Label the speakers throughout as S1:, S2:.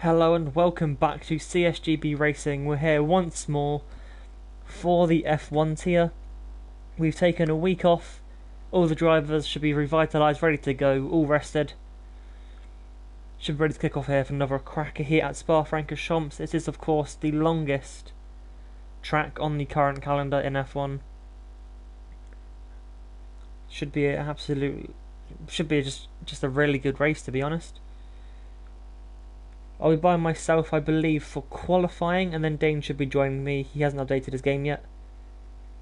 S1: Hello and welcome back to CSGB Racing. We're here once more for the F1 tier. We've taken a week off. All the drivers should be revitalised, ready to go, all rested. Should be ready to kick off here for another cracker here at Spa-Francorchamps. This is of course the longest track on the current calendar in F1. Should be just a really good race, to be honest. I'll be by myself, I believe, for qualifying, and then Dane should be joining me. He hasn't updated his game yet.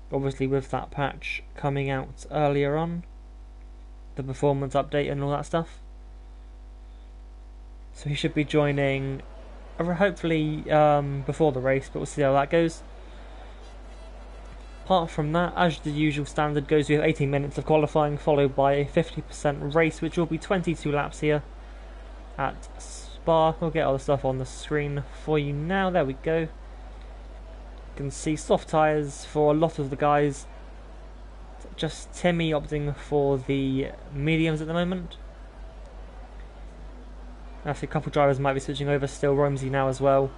S1: Obviously with that patch coming out earlier on, the performance update and all that stuff. So he should be joining, hopefully before the race, but we'll see how that goes. Apart from that, as the usual standard goes, we have 18 minutes of qualifying, followed by a 50% race, which will be 22 laps here at Spa. We'll get all the stuff on the screen for you now. There we go. You can see soft tyres for a lot of the guys. Just Timmy opting for the mediums at the moment. Actually, a couple of drivers might be switching over. Still Romsey now as well,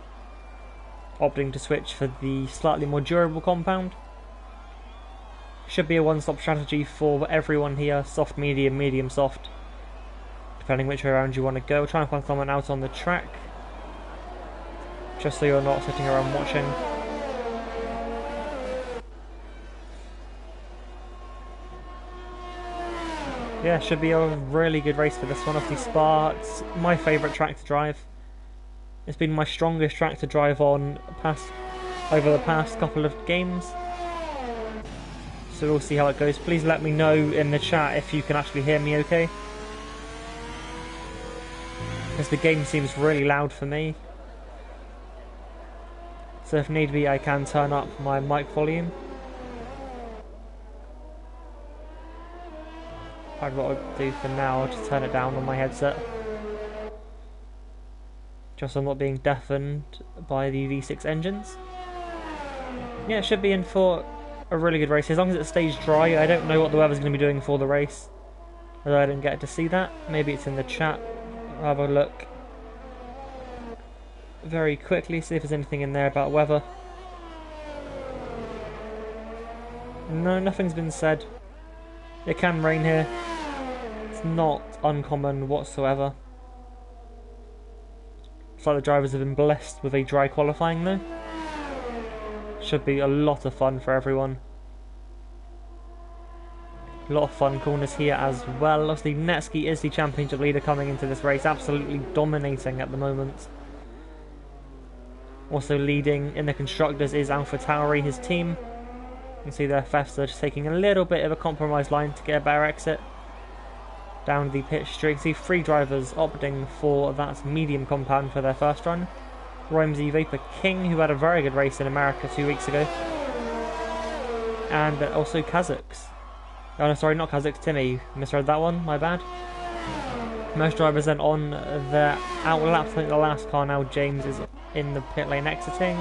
S1: opting to switch for the slightly more durable compound. Should be a one-stop strategy for everyone here. Soft, medium, medium, soft, depending which way around you want to go. Try and find someone out on the track, just so you're not sitting around watching. Yeah, should be a really good race for this one. Obviously Spa, it's my favourite track to drive. It's been my strongest track to drive on over the past couple of games. So we'll see how it goes. Please let me know in the chat if you can actually hear me okay, because the game seems really loud for me. So if need be, I can turn up my mic volume. What I'll do for now, I'll just turn it down on my headset, just so I'm not being deafened by the V6 engines. Yeah, it should be in for a really good race, as long as it stays dry. I don't know what the weather's going to be doing for the race, although I didn't get to see that. Maybe it's in the chat. I'll have a look very quickly, see if there's anything in there about weather. No, nothing's been said. It can rain here. It's not uncommon whatsoever. It's like the drivers have been blessed with a dry qualifying though. Should be a lot of fun for everyone. A lot of fun corners here as well. Obviously Netsky is the championship leader coming into this race, absolutely dominating at the moment. Also leading in the constructors is AlphaTauri, his team. You can see there Fester just taking a little bit of a compromised line to get a better exit down the pit straight. See three drivers opting for that medium compound for their first run. Romsey, Vapor King, who had a very good race in America 2 weeks ago, and also Kazakhs. Oh no, sorry, not Kazakhs, Timmy. Misread that one, my bad. Most drivers then on their out laps. I think the last car now, James, is in the pit lane exiting.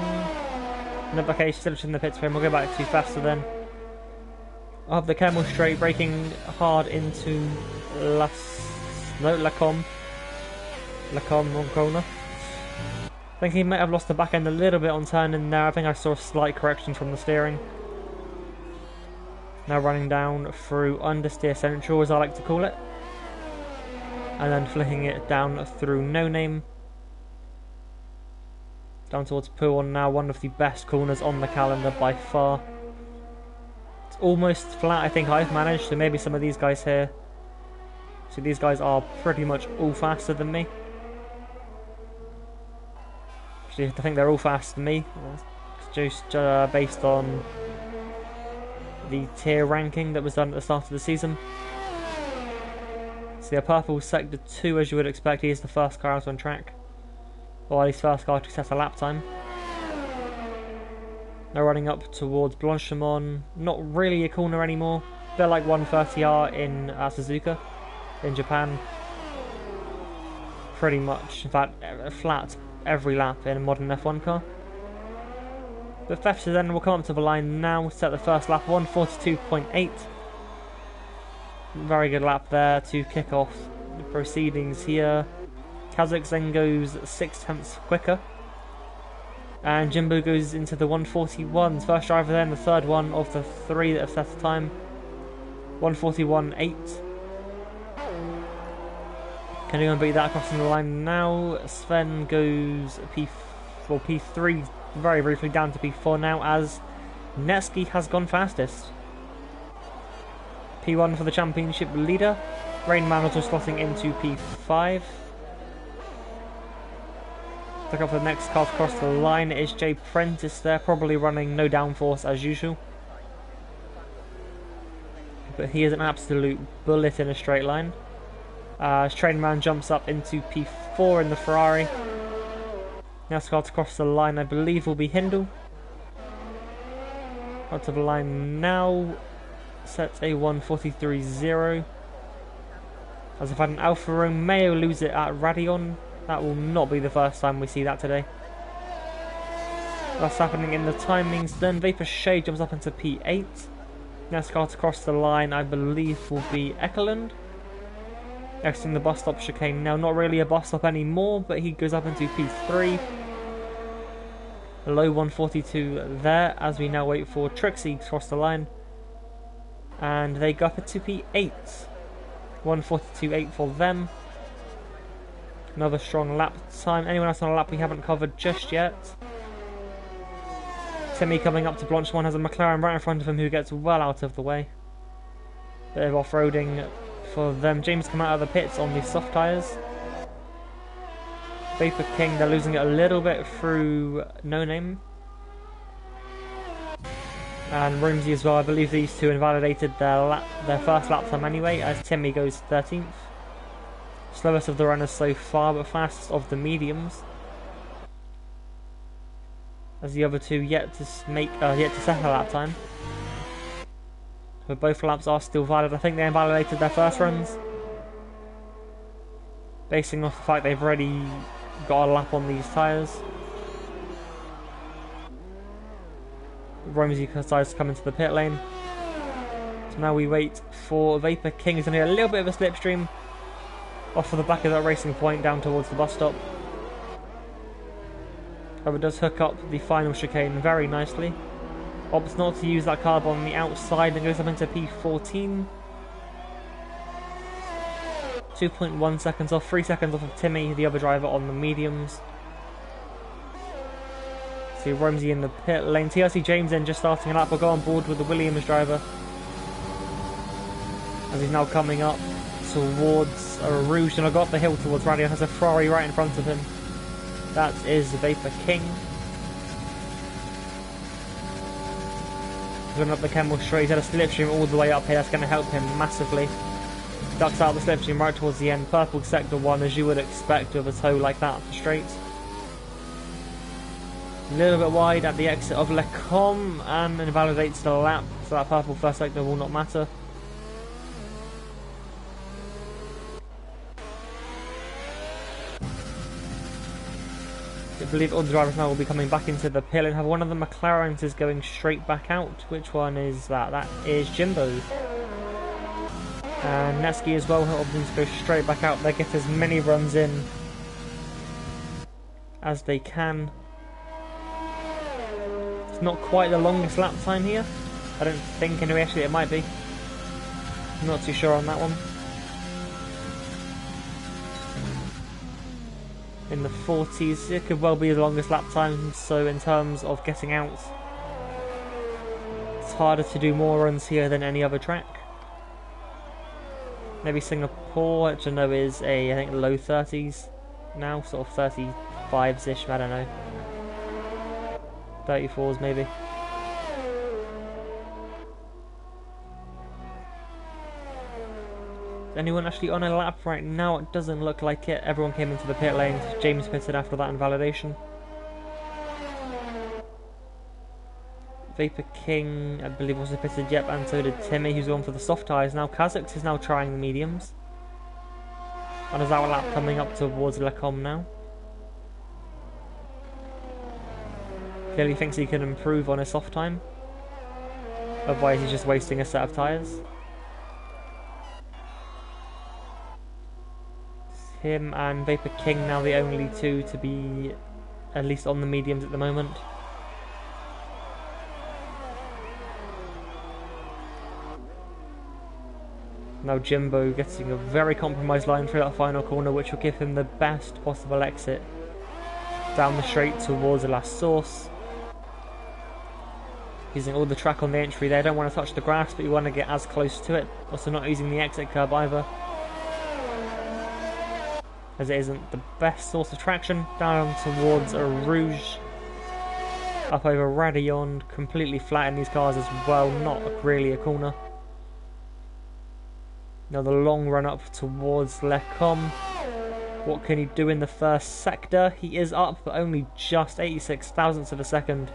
S1: No, okay, still in the pits for him. We'll go back to Fester then. I'll have the Camel straight, braking hard into Lacombe, wrong corner. I think he might have lost the back end a little bit on turning there. I think I saw a slight correction from the steering. Now running down through understeer central, as I like to call it, and then flicking it down through no name down towards Pouon. Now one of the best corners on the calendar by far. It's almost flat, I think I've managed, so maybe some of these guys here. So these guys are pretty much all faster than me. Actually, I think they're all faster than me. It's just based on the tier ranking that was done at the start of the season. So yeah, purple sector 2, as you would expect. He is the first car out on track, or at least first car to set a lap time. Now running up towards Blanchimont. Not really a corner anymore. They're like 130R in Suzuka in Japan. Pretty much, in fact, flat every lap in a modern F1 car. But Fester then will come up to the line now, set the first lap, 142.8. Very good lap there to kick off the proceedings here. Kazakh then goes 6/10 quicker. And Jimbo goes into the 141s. First driver then, the third one of the three that have set the time. 141.8. Can anyone beat that crossing the line now? Sven goes P3 very briefly down to P4 now as Netsky has gone fastest. P1 for the championship leader. Rainman also slotting into P5. Look up for the next car to cross the line. It is Jay Prentice there, probably running no downforce as usual. But he is an absolute bullet in a straight line. As Trainman jumps up into P4 in the Ferrari. Next car to cross the line, I believe, will be Hindle. Out to the line now. Sets a 143.0. As I've had an Alfa Romeo lose it at Radeon. That will not be the first time we see that today. That's happening in the timings. Then Vapor Shade jumps up into P8. Next car to cross the line, I believe, will be Ekeland. Exiting the bus stop chicane now. Not really a bus stop anymore, but he goes up into P3. A low 142 there, as we now wait for Trixie to cross the line. And they go up into P8. 142.8 for them. Another strong lap time. Anyone else on a lap we haven't covered just yet? Timmy coming up to Blanchemont has a McLaren right in front of him who gets well out of the way. Bit of off-roading for them. James come out of the pits on the soft tyres. Vapor King, they're losing it a little bit through No Name. And Romsey as well. I believe these two invalidated their first lap time anyway, as Timmy goes 13th. Slowest of the runners so far, but fastest of the mediums. As the other two yet to set a lap time. But both laps are still valid. I think they invalidated their first runs. Basing off the fact they've already got a lap on these tyres. Romsey decides to come into the pit lane. So now we wait for Vapor King. He's going to get a little bit of a slipstream off of the back of that racing point down towards the bus stop. However, does hook up the final chicane very nicely. Opts not to use that carb on the outside and goes up into P14. 2.1 seconds off, 3 seconds off of Timmy, the other driver on the mediums. See Romsey in the pit lane. TRC James in just starting a lap. We'll go on board with the Williams driver. As he's now coming up towards Rouge, and I got up the hill towards Radio. Has a Ferrari right in front of him. That is Vapor King. Going up the Kemmel Straight. He's had a slipstream all the way up here. That's going to help him massively. Ducks out the slipstream right towards the end. Purple sector 1, as you would expect with a toe like that for straight. A little bit wide at the exit of Lecom and invalidates the lap, so that purple first sector will not matter. I believe all the drivers now will be coming back into the pit and have one of the McLarens is going straight back out. Which one is that? That is Jimbo. And Netsky as well, opting to go straight back out. They get as many runs in as they can. It's not quite the longest lap time here. I don't think anyway, actually it might be. I'm not too sure on that one. In the 40s, it could well be the longest lap time, so in terms of getting out, it's harder to do more runs here than any other track. Maybe Singapore, which I know is I think low 30s now, sort of 35s-ish, I don't know. 34s maybe. Anyone actually on a lap right now? It doesn't look like it. Everyone came into the pit lane. James pitted after that invalidation. Vapor King, I believe, also pitted, yep, and so did Timmy, who's gone for the soft tyres. Now Kazakh is now trying the mediums. And there's our lap coming up towards Lecom now. Clearly thinks he can improve on his soft time. Otherwise he's just wasting a set of tyres. him and Vapor King now the only two to be at least on the mediums at the moment. Now Jimbo getting a very compromised line through that final corner, which will give him the best possible exit down the straight towards the last source. Using all the track on the entry there, don't want to touch the grass, but you want to get as close to it. Also not using the exit curb either, as it isn't the best source of traction. Down towards a Rouge, up over Radillon, completely flat in these cars as well, not really a corner. Now the long run up towards Lecom. What can he do in the first sector? He is up, but only just 86 thousandths of a second.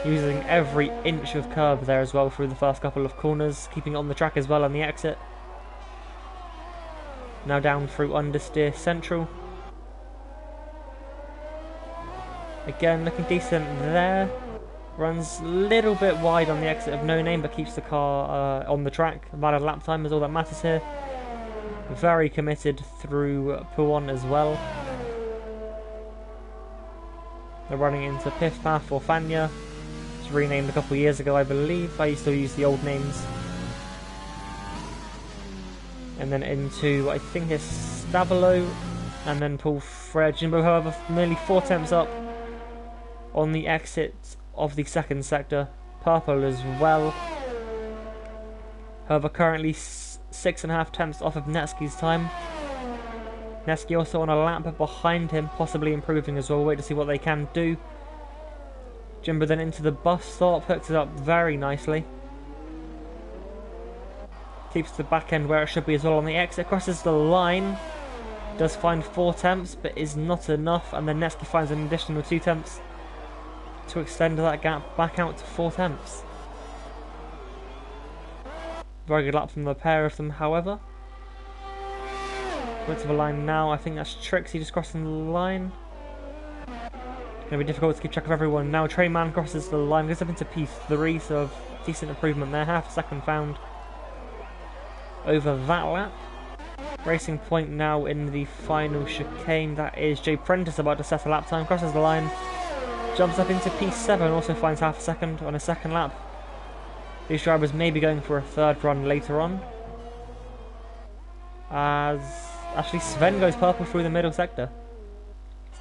S1: Using every inch of curb there as well through the first couple of corners, keeping it on the track as well on the exit. Now down through understeer central. Again looking decent there. Runs a little bit wide on the exit of No Name, but keeps the car on the track. Valid lap time is all that matters here. Very committed through Pouon as well. They're running into Piff Paff or Fanya. It's renamed a couple of years ago, I believe. I used to use the old names. And then into, I think it's Stavolo, and then Paul Fred. Jimbo, however, nearly 4 attempts up on the exit of the second sector. Purple as well. However, currently 6.5 attempts off of Netsky's time. Netsky also on a lap behind him, possibly improving as well. We'll wait to see what they can do. Jimbo then into the bus stop, hooks it up very nicely. Keeps the back end where it should be as well on the exit. Crosses the line. Does find 4 attempts, but is not enough. And then Netsky finds an additional 2 attempts to extend that gap back out to 4 attempts. Very good lap from the pair of them, however. Went to the line now. I think that's Trixie just crossing the line. Going to be difficult to keep track of everyone now. Trainman crosses the line, goes up into P3, so a decent improvement there. Half a second found over that lap. Racing Point now in the final chicane. That is Jay Prentice about to set a lap time. Crosses the line. Jumps up into P7, also finds half a second on a second lap. These drivers may be going for a third run later on, as actually Sven goes purple through the middle sector.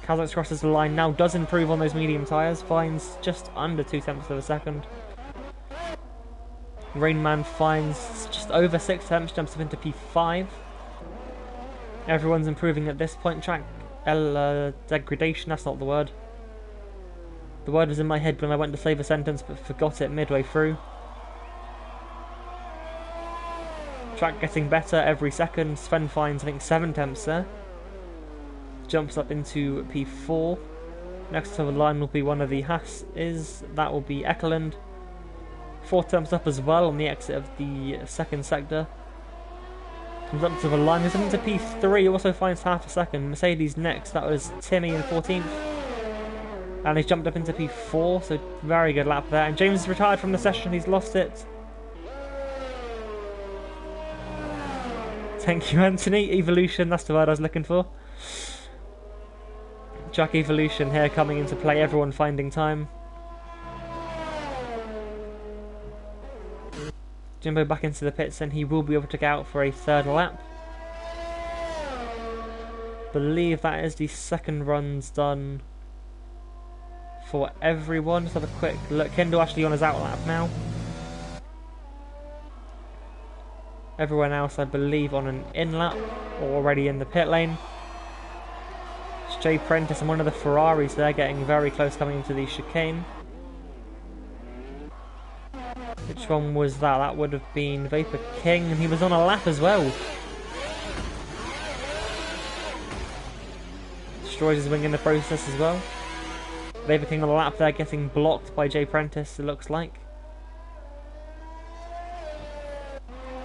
S1: Kazakh crosses the line now, does improve on those medium tyres, finds just under 2 tenths of a second. Rainman finds just over 6 tenths, jumps up into P5. Everyone's improving at this point. Track degradation, that's not the word. The word was in my head when I went to save a sentence but forgot it midway through. Track getting better every second. Sven finds I think 7 tenths there. Jumps up into P4. Next to the line will be one of the Haas-is. That will be Ekeland. 4 tenths up as well on the exit of the second sector. Comes up to the line, goes up into P3, also finds half a second. Mercedes next, that was Timmy in 14th. And he's jumped up into P4, so very good lap there. And James is retired from the session, he's lost it. Thank you, Anthony. Evolution, that's the word I was looking for. Track Evolution here coming into play, everyone finding time. Jimbo back into the pits and he will be able to get out for a third lap. Believe that is the second runs done for everyone. Let's have a quick look. Kendall actually on his out lap now. Everyone else I believe on an in lap or already in the pit lane. It's Jay Prentice and one of the Ferraris there getting very close coming into the chicane. Which one was that? That would have been Vapor King, and he was on a lap as well. Destroys his wing in the process as well. Vapor King on the lap there getting blocked by Jay Prentice, it looks like.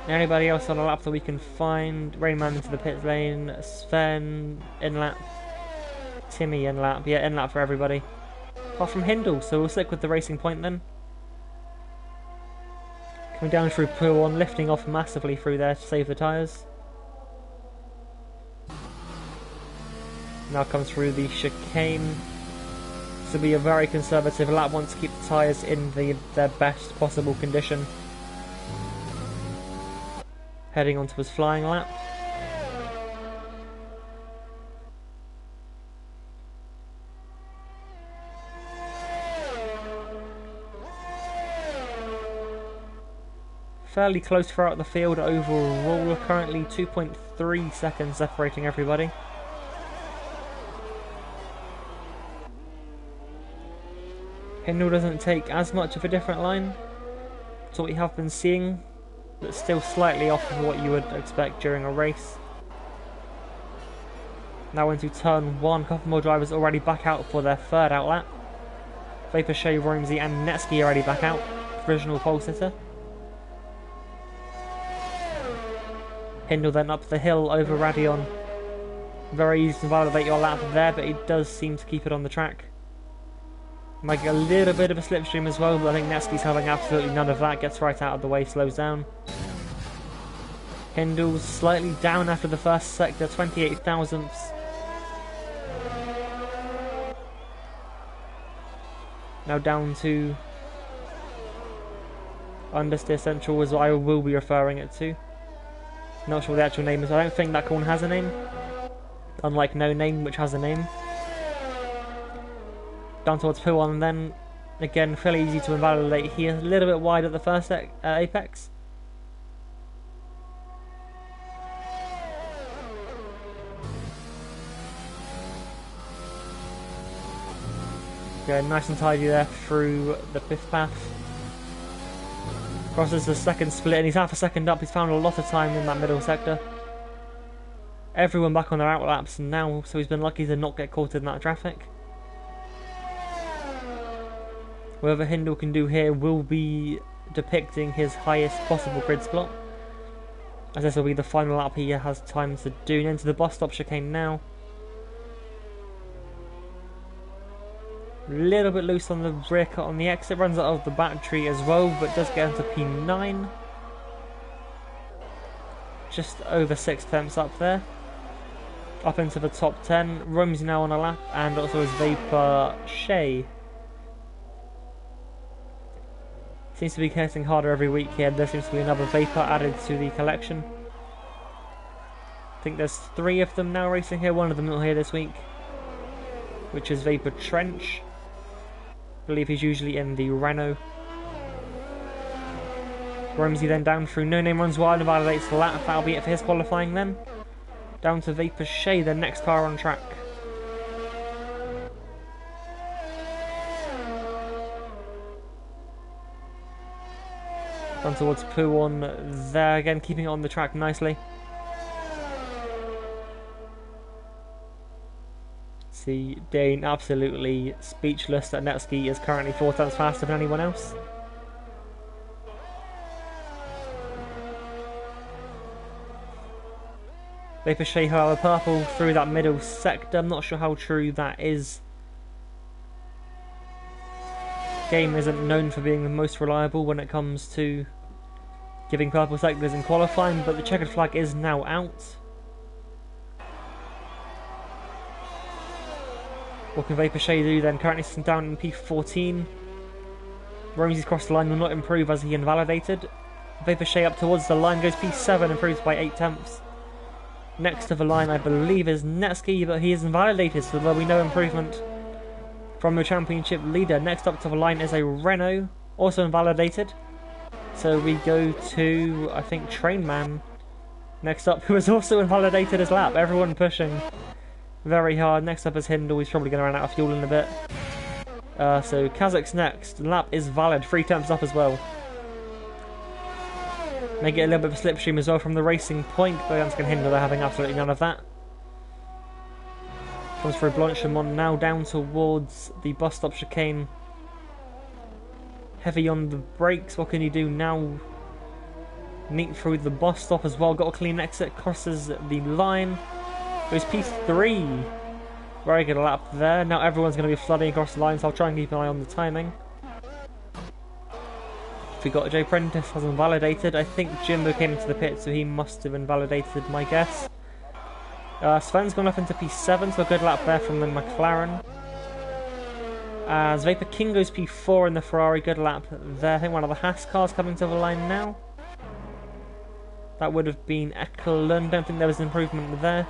S1: Anybody else on a lap that we can find? Rainman into the pit lane, Sven in lap, Timmy in lap, yeah, in lap for everybody. Apart from Hindle, so we'll stick with the Racing Point then. Coming down through Pouon, lifting off massively through there to save the tyres. Now comes through the chicane. This will be a very conservative lap, wants to keep the tyres in their best possible condition. Heading onto his flying lap. Fairly close throughout the field overall, currently 2.3 seconds separating everybody. Hindle doesn't take as much of a different line to what we have been seeing, but still slightly off of what you would expect during a race. Now into turn 1, a couple more drivers already back out for their third outlap. Vaporshea, Romsey and Netsky already back out, provisional pole sitter. Hindle then up the hill over Radion. Very easy to validate your lap there, but he does seem to keep it on the track. Might get a little bit of a slipstream as well, but I think Netsky's having absolutely none of that. Gets right out of the way, slows down. Hindle's slightly down after the first sector, 28 thousandths. Now down to Understeer Central is what I will be referring it to. Not sure what the actual name is. I don't think that corner has a name. Unlike No Name, which has a name. Down towards Puon, and then again fairly easy to invalidate here. A little bit wide at the first apex. Okay, nice and tidy there through the fifth path. Crosses the second split, and he's half a second up. He's found a lot of time in that middle sector. Everyone back on their outlaps now, so he's been lucky to not get caught in that traffic. Whatever Hindle can do here will be depicting his highest possible grid spot, as this will be the final lap he has time to do. Into the bus stop chicane now. A little bit loose on the brake on the exit, runs out of the battery as well, but does get into P9. Just over 6 tenths up there. Up into the top 10. Rome's now on a lap, and also his Vaporshea. Seems to be getting harder every week here. There seems to be another Vapor added to the collection. I think there's 3 of them now racing here. One of them not here this week, which is Vapor Trench. I believe he's usually in the Renault. Romsey then down through No Name, runs wide and validates the lap. That'll be it for his qualifying then. Down to Vaporshea, the next car on track. Down towards Puon there again, keeping it on the track nicely. See Dane absolutely speechless that Netsky is currently 4 tenths faster than anyone else. Vaporshea, however, purple through that middle sector. I'm not sure how true that is. Game isn't known for being the most reliable when it comes to giving purple sectors in qualifying, but the checkered flag is now out. What can Vaporshea do then? Currently sitting down in P14. Romsey's crossed the line, will not improve as he invalidated. Vaporshea up towards the line, goes P7, improves by 8 tenths. Next to the line, I believe, is Netsky, but he is invalidated, so there'll be no improvement from the championship leader. Next up to the line is a Renault, also invalidated. So we go to, I think, Trainman next up, who is also invalidated his lap. Everyone pushing very hard. Next up is Hindle, he's probably going to run out of fuel in a bit. So Kazakh's next. Lap is valid, 3 tenths up as well. May get a little bit of a slipstream as well from the racing point, but against Hindle, they're having absolutely none of that. Comes through Blanchemont now down towards the bus stop chicane. Heavy on the brakes, what can he do now? Neat through the bus stop as well, got a clean exit, crosses the line. Goes P3. Very good lap there. Now everyone's going to be flooding across the line, so I'll try and keep an eye on the timing. We got Jay Prentice has invalidated. I think Jimbo came into the pit, so he must have invalidated, my guess. Sven's gone up into P7, so a good lap there from the McLaren. As Vapor King goes P4 in the Ferrari, good lap there. I think one of the Haas cars coming to the line now. That would have been Ekelund. Don't think there was an improvement there.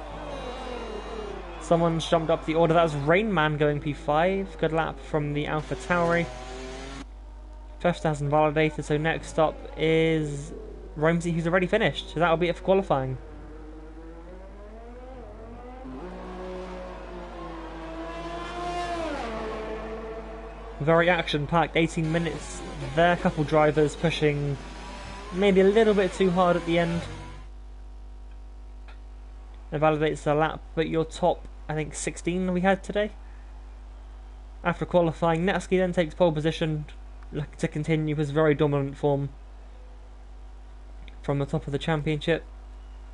S1: Someone's jumped up the order. That was Rainman going P5. Good lap from the Alpha Tauri. First hasn't validated, so next up is Romsey, who's already finished. So that'll be it for qualifying. Very action-packed, 18 minutes there. A couple drivers pushing maybe a little bit too hard at the end. It validates the lap, but your top, I think, 16 we had today. After qualifying, Natsuki then takes pole position, looking to continue his very dominant form from the top of the championship.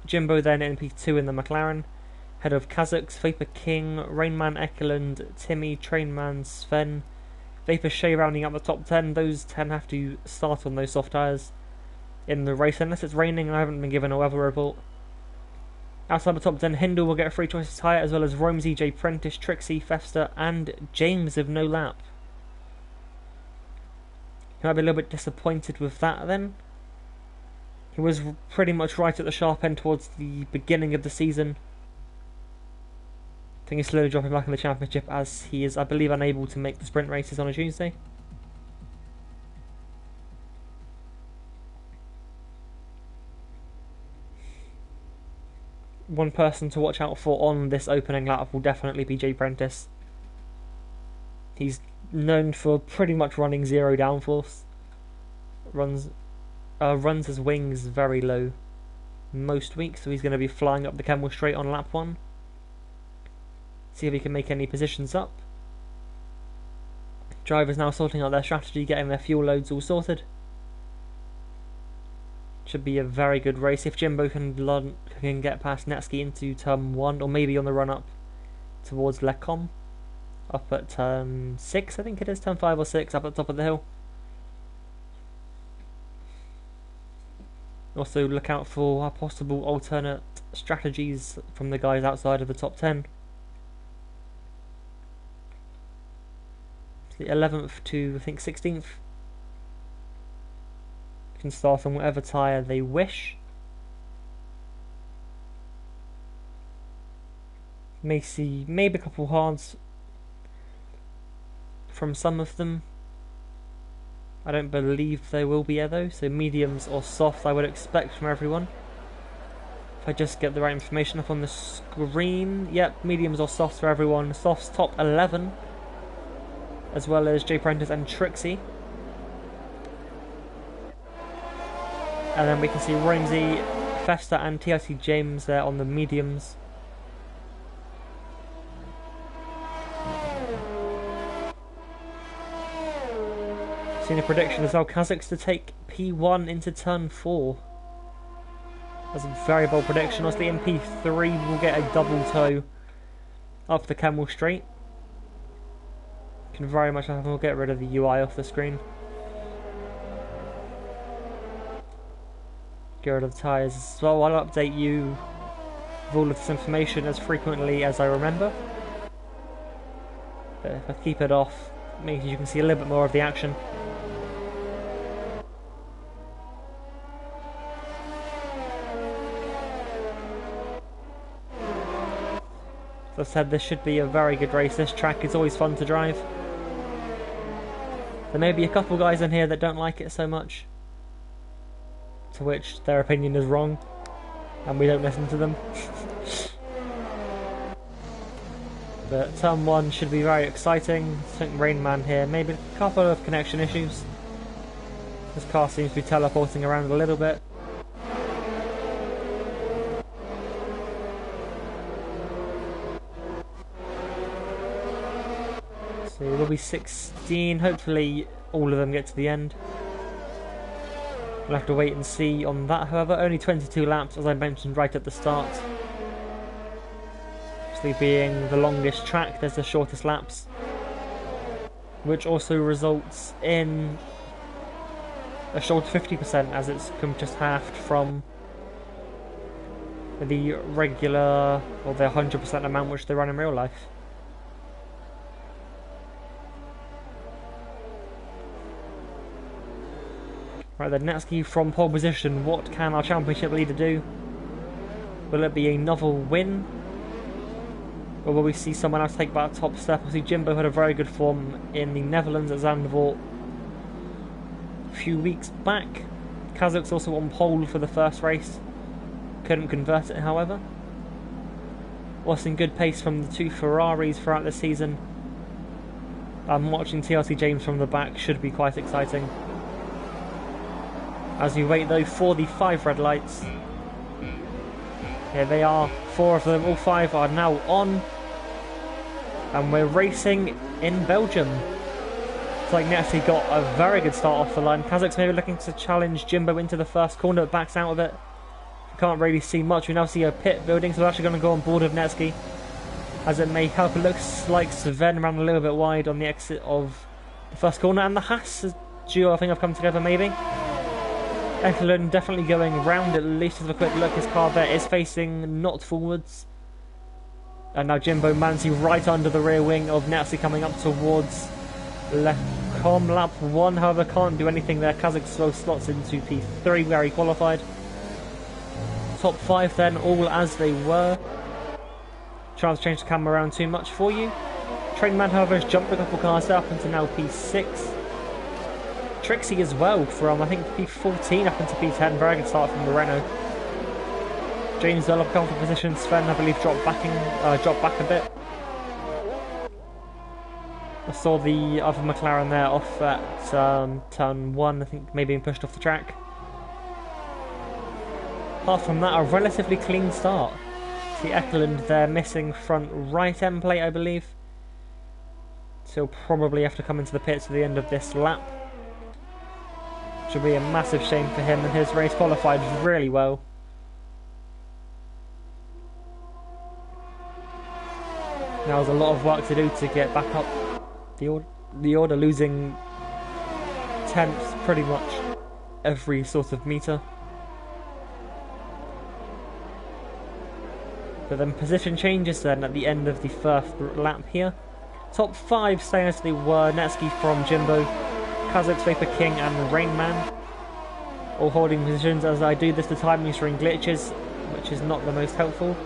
S1: Jimbo then in P2 in the McLaren, ahead of Kazakhs, Vapor King, Rainman Ekelund, Timmy, Trainman, Sven, Vapor Shea rounding up the top 10. Those 10 have to start on those soft tyres in the race, unless it's raining. I haven't been given a weather report. Outside the top 10, Hindle will get a free choice tyre, as well as Romsey, J. Prentice, Trixie, Fester, and James with no lap. He might be a little bit disappointed with that then. He was pretty much right at the sharp end towards the beginning of the season. I think he's slowly dropping back in the championship as he is, I believe, unable to make the sprint races on a Tuesday. One person to watch out for on this opening lap will definitely be J. Prentice. He's known for pretty much running zero downforce. Runs his wings very low most weeks, so he's going to be flying up the Kemmel Straight on lap 1. See if he can make any positions up. Drivers now sorting out their strategy, getting their fuel loads all sorted. Should be a very good race if Jimbo can get past Natsuki into turn 1, or maybe on the run up towards Lecom. Up at turn 6, I think it is, turn 5 or 6, up at the top of the hill. Also look out for possible alternate strategies from the guys outside of the top 10. The 11th to, I think, 16th can start on whatever tyre they wish. May see maybe a couple hards from some of them. I don't believe there will be though, so mediums or soft I would expect from everyone. If I just get the right information up on the screen. Yep, mediums or softs for everyone. Softs top 11. As well as J. Prentice and Trixie. And then we can see Romsey, Festa and TIC James there on the mediums. Seen a prediction as well, Kazakhs to take P1 into turn 4. That's a very bold prediction. Obviously in P3 we'll get a double toe up the Kemmel Straight. Can very much happen. We'll get rid of the UI off the screen. Get rid of the tyres as well. I'll update you with all of this information as frequently as I remember. But if I keep it off, maybe you can see a little bit more of the action. As I said, this should be a very good race. This track is always fun to drive. There may be a couple guys in here that don't like it so much, to which their opinion is wrong, and we don't listen to them. But turn 1 should be very exciting. I think Rainman here, maybe a couple of connection issues. This car seems to be teleporting around a little bit. So there'll be 16, hopefully all of them get to the end. We'll have to wait and see on that, however. Only 22 laps, as I mentioned right at the start. Obviously being the longest track, there's the shortest laps. Which also results in a short 50%, as it's just halved from the regular, or the 100% amount which they run in real life. Right, then Netsky from pole position. What can our championship leader do? Will it be another win? Or will we see someone else take that top step? Obviously Jimbo had a very good form in the Netherlands at Zandvoort a few weeks back. Kazakh's also on pole for the first race. Couldn't convert it, however. Also in good pace from the two Ferraris throughout the season. Watching TRC James from the back should be quite exciting. As we wait though for the 5 red lights. Here they are, 4 of them, all 5 are now on. And we're racing in Belgium. It's like Netsky got a very good start off the line. Kazakh's maybe looking to challenge Jimbo into the first corner, but backs out of it. We can't really see much. We now see a pit building, so we're actually going to go on board with Netsky. As it may help, it looks like Sven ran a little bit wide on the exit of the first corner. And the Haas duo, I think, have come together maybe. Ekelund definitely going round, at least with a quick look. His car there is facing not forwards. And now Jimbo Manzi right under the rear wing of Netsky coming up towards Lecom. Lap 1, however, can't do anything there. Kazakh slow slots into P3 where he qualified. Top 5 then, all as they were. Trying to change the camera around too much for you. Trainman, however, has jumped a couple cars up into now P6. Trixie as well from, I think, P14 up into P10. Very good start from the Renault. James Dell up a couple of positions. Sven, I believe, dropped back a bit. I saw the other McLaren there off at turn 1, I think, maybe being pushed off the track. Apart from that, a relatively clean start. See Ekelund there missing front right end plate, I believe. So he'll probably have to come into the pits at the end of this lap. Which will be a massive shame for him, and his race qualified really well. Now there's a lot of work to do to get back up the order, losing tenths pretty much every sort of meter. But then position changes then at the end of the first lap here. Top 5 staying as they were. Netsky from Jimbo, Kazakh's Vapor King and Rainman. All holding positions. As I do this, the timing is showing glitches, which is not the most helpful.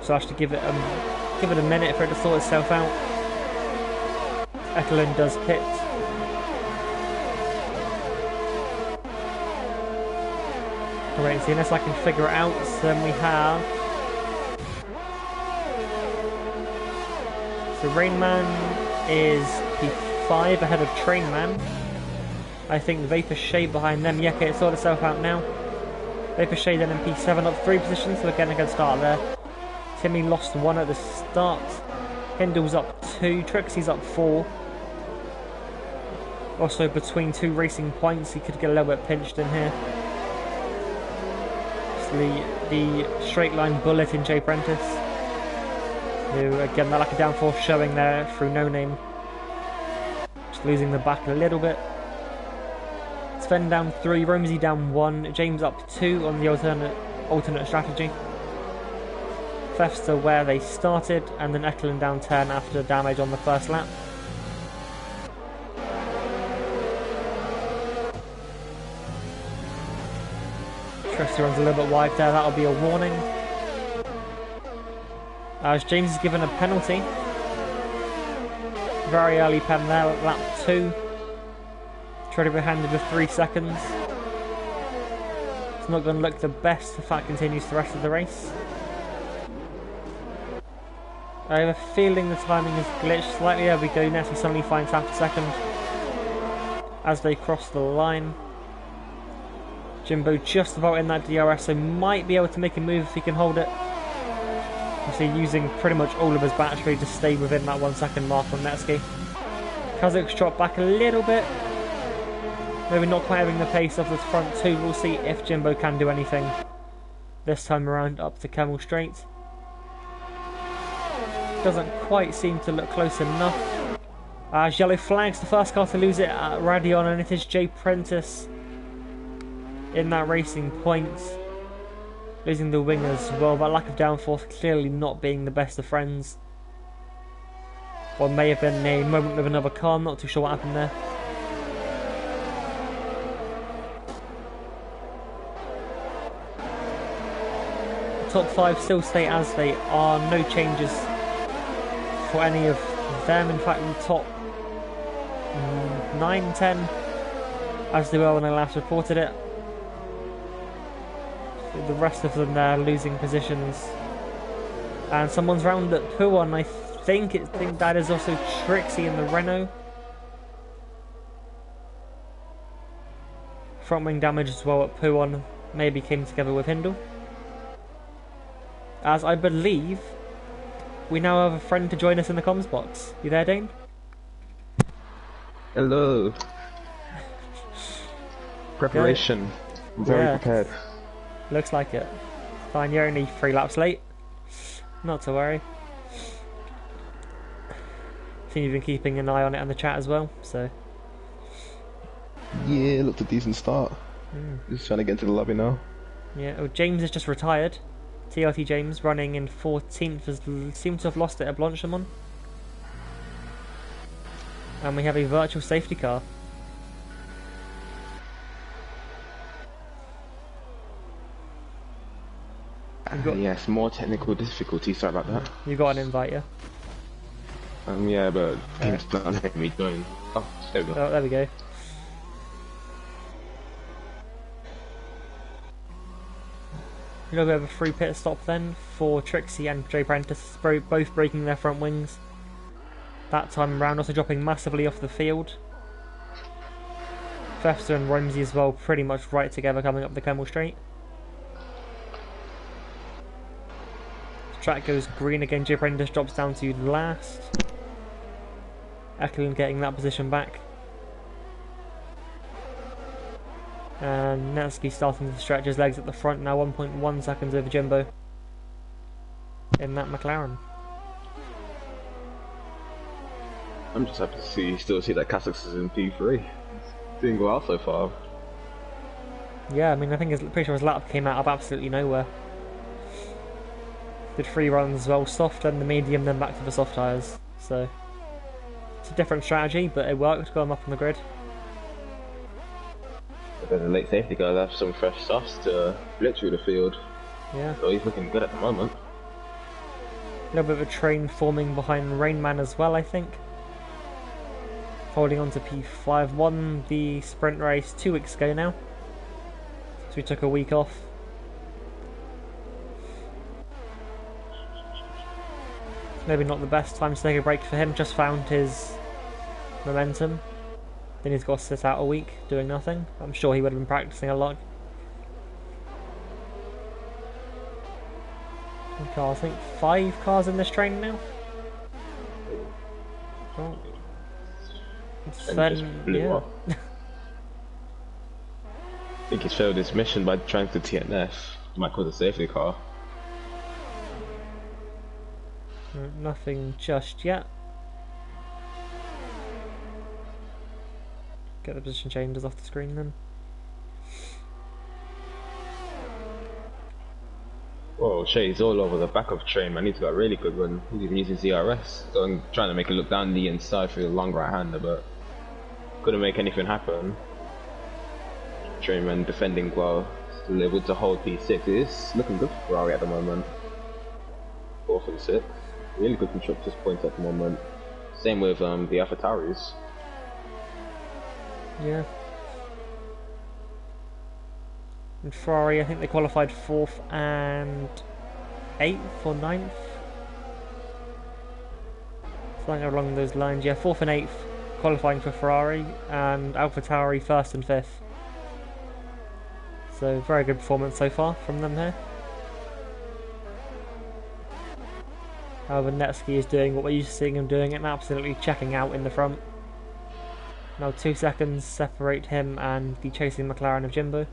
S1: So I have to give it a minute for it to sort itself out. Ekelund does pit. Wait and see, unless I can figure it out. So then we have... So Rainman is P5 ahead of Trainman. I think Vapor Shade behind them. Yeah, okay, it sorted itself out now. Vapor Shade then in P7 up 3 positions, so again a good start there. Timmy lost 1 at the start. Hindle's up 2, Trixie's up 4. Also between 2 racing points, he could get a little bit pinched in here. The straight line bullet in Jay Prentice, who again that like a downforce showing there through No Name, just losing the back a little bit. Sven down 3, Romsey down 1, James up 2 on the alternate strategy. Thefts are where they started, and then Ekelund down 10 after damage on the first lap. Trixie runs a little bit wide there, that'll be a warning. As James is given a penalty. Very early pen there, lap 2. Tried to be handed with 3 seconds. It's not going to look the best if that continues the rest of the race. I have a feeling the timing is glitched slightly. There we go, Nessie suddenly finds half a second as they cross the line. Jimbo just about in that DRS, so might be able to make a move if he can hold it. Obviously using pretty much all of his battery to stay within that 1 second mark on Netsky. Kazakh's dropped back a little bit. Maybe not quite having the pace of the front 2. We'll see if Jimbo can do anything this time around up to Camel Straight. Doesn't quite seem to look close enough. As yellow flags, the first car to lose it at Radion, and it is Jay Prentice in that racing points, losing the wing as well. That lack of downforce clearly not being the best of friends. Or may have been a moment with another car, I'm not too sure what happened there. The top 5 still stay as they are, no changes for any of them. In fact, the top 9, 10, as they were when I last reported it. The rest of them there losing positions. And someone's round at P1, I think that is also Trixie in the Renault. Front wing damage as well at P1, maybe came together with Hindle. As I believe we now have a friend to join us in the comms box. You there, Dane?
S2: Hello. Preparation. I'm very prepared.
S1: Looks like it. Fine, you're only 3 laps late. Not to worry. Seen you've been keeping an eye on it on the chat as well, so.
S2: Yeah, looked a decent start. Just trying to get into the lobby now.
S1: Yeah, oh, James has just retired. TLT James running in 14th has seemed to have lost it at Blanchimont. And we have a virtual safety car.
S2: Yes, more technical difficulties, sorry about that.
S1: You got an invite, yeah?
S2: Yeah, but game's not letting me join. Oh, there we go.
S1: Oh, there we go. A little bit of a free pit stop then for Trixie and Jay Prentice, both breaking their front wings. That time around, also dropping massively off the field. Fester and Ramsey as well, pretty much right together coming up the Kemmel Straight. The track goes green again, Jay Prentice drops down to last. Ekelund getting that position back. And Netsky starting to stretch his legs at the front now, 1.1 seconds over Jimbo in that McLaren.
S2: I'm just happy to still see that Cassius is in P3. It's doing well so far.
S1: Yeah, I mean, I think pretty sure his lap came out of absolutely nowhere. Did 3 runs as well, soft and the medium, then back to the soft tyres. So it's a different strategy, but it worked, got him up on the grid.
S2: But the late safety guys have some fresh softs to blitz through the field.
S1: Yeah.
S2: So he's looking good at the moment.
S1: A little bit of a train forming behind Rainman as well, I think. Holding on to P5. Won the sprint race 2 weeks ago now. So we took a week off. Maybe not the best time to take a break for him, just found his momentum. Then he's got to sit out a week doing nothing. I'm sure he would have been practicing a lot. I think 5 cars in this train now. Oh. Then, yeah.
S2: I think he's failed his mission by trying to TNF. Might cause a safety car.
S1: Nothing just yet. Get the position changes off the screen then.
S2: Whoa, Shay's all over the back of train, man. He's got a really good run. He's even using ZRS. Trying to make it look down the inside for the long right hander, but couldn't make anything happen. Trainman defending well, still able to hold P6. It is looking good for Ferrari at the moment. 4th and 6th. Really good constructors points at the moment. Same with the AlphaTauris.
S1: Yeah. And Ferrari, I think they qualified 4th and 8th or 9th. Something along those lines. Yeah, 4th and 8th qualifying for Ferrari, and AlphaTauri 1st and 5th. So very good performance so far from them here. However, Netsky is doing what we're used to seeing him doing and absolutely checking out in the front. Now 2 seconds separate him and the chasing McLaren of Jimbo.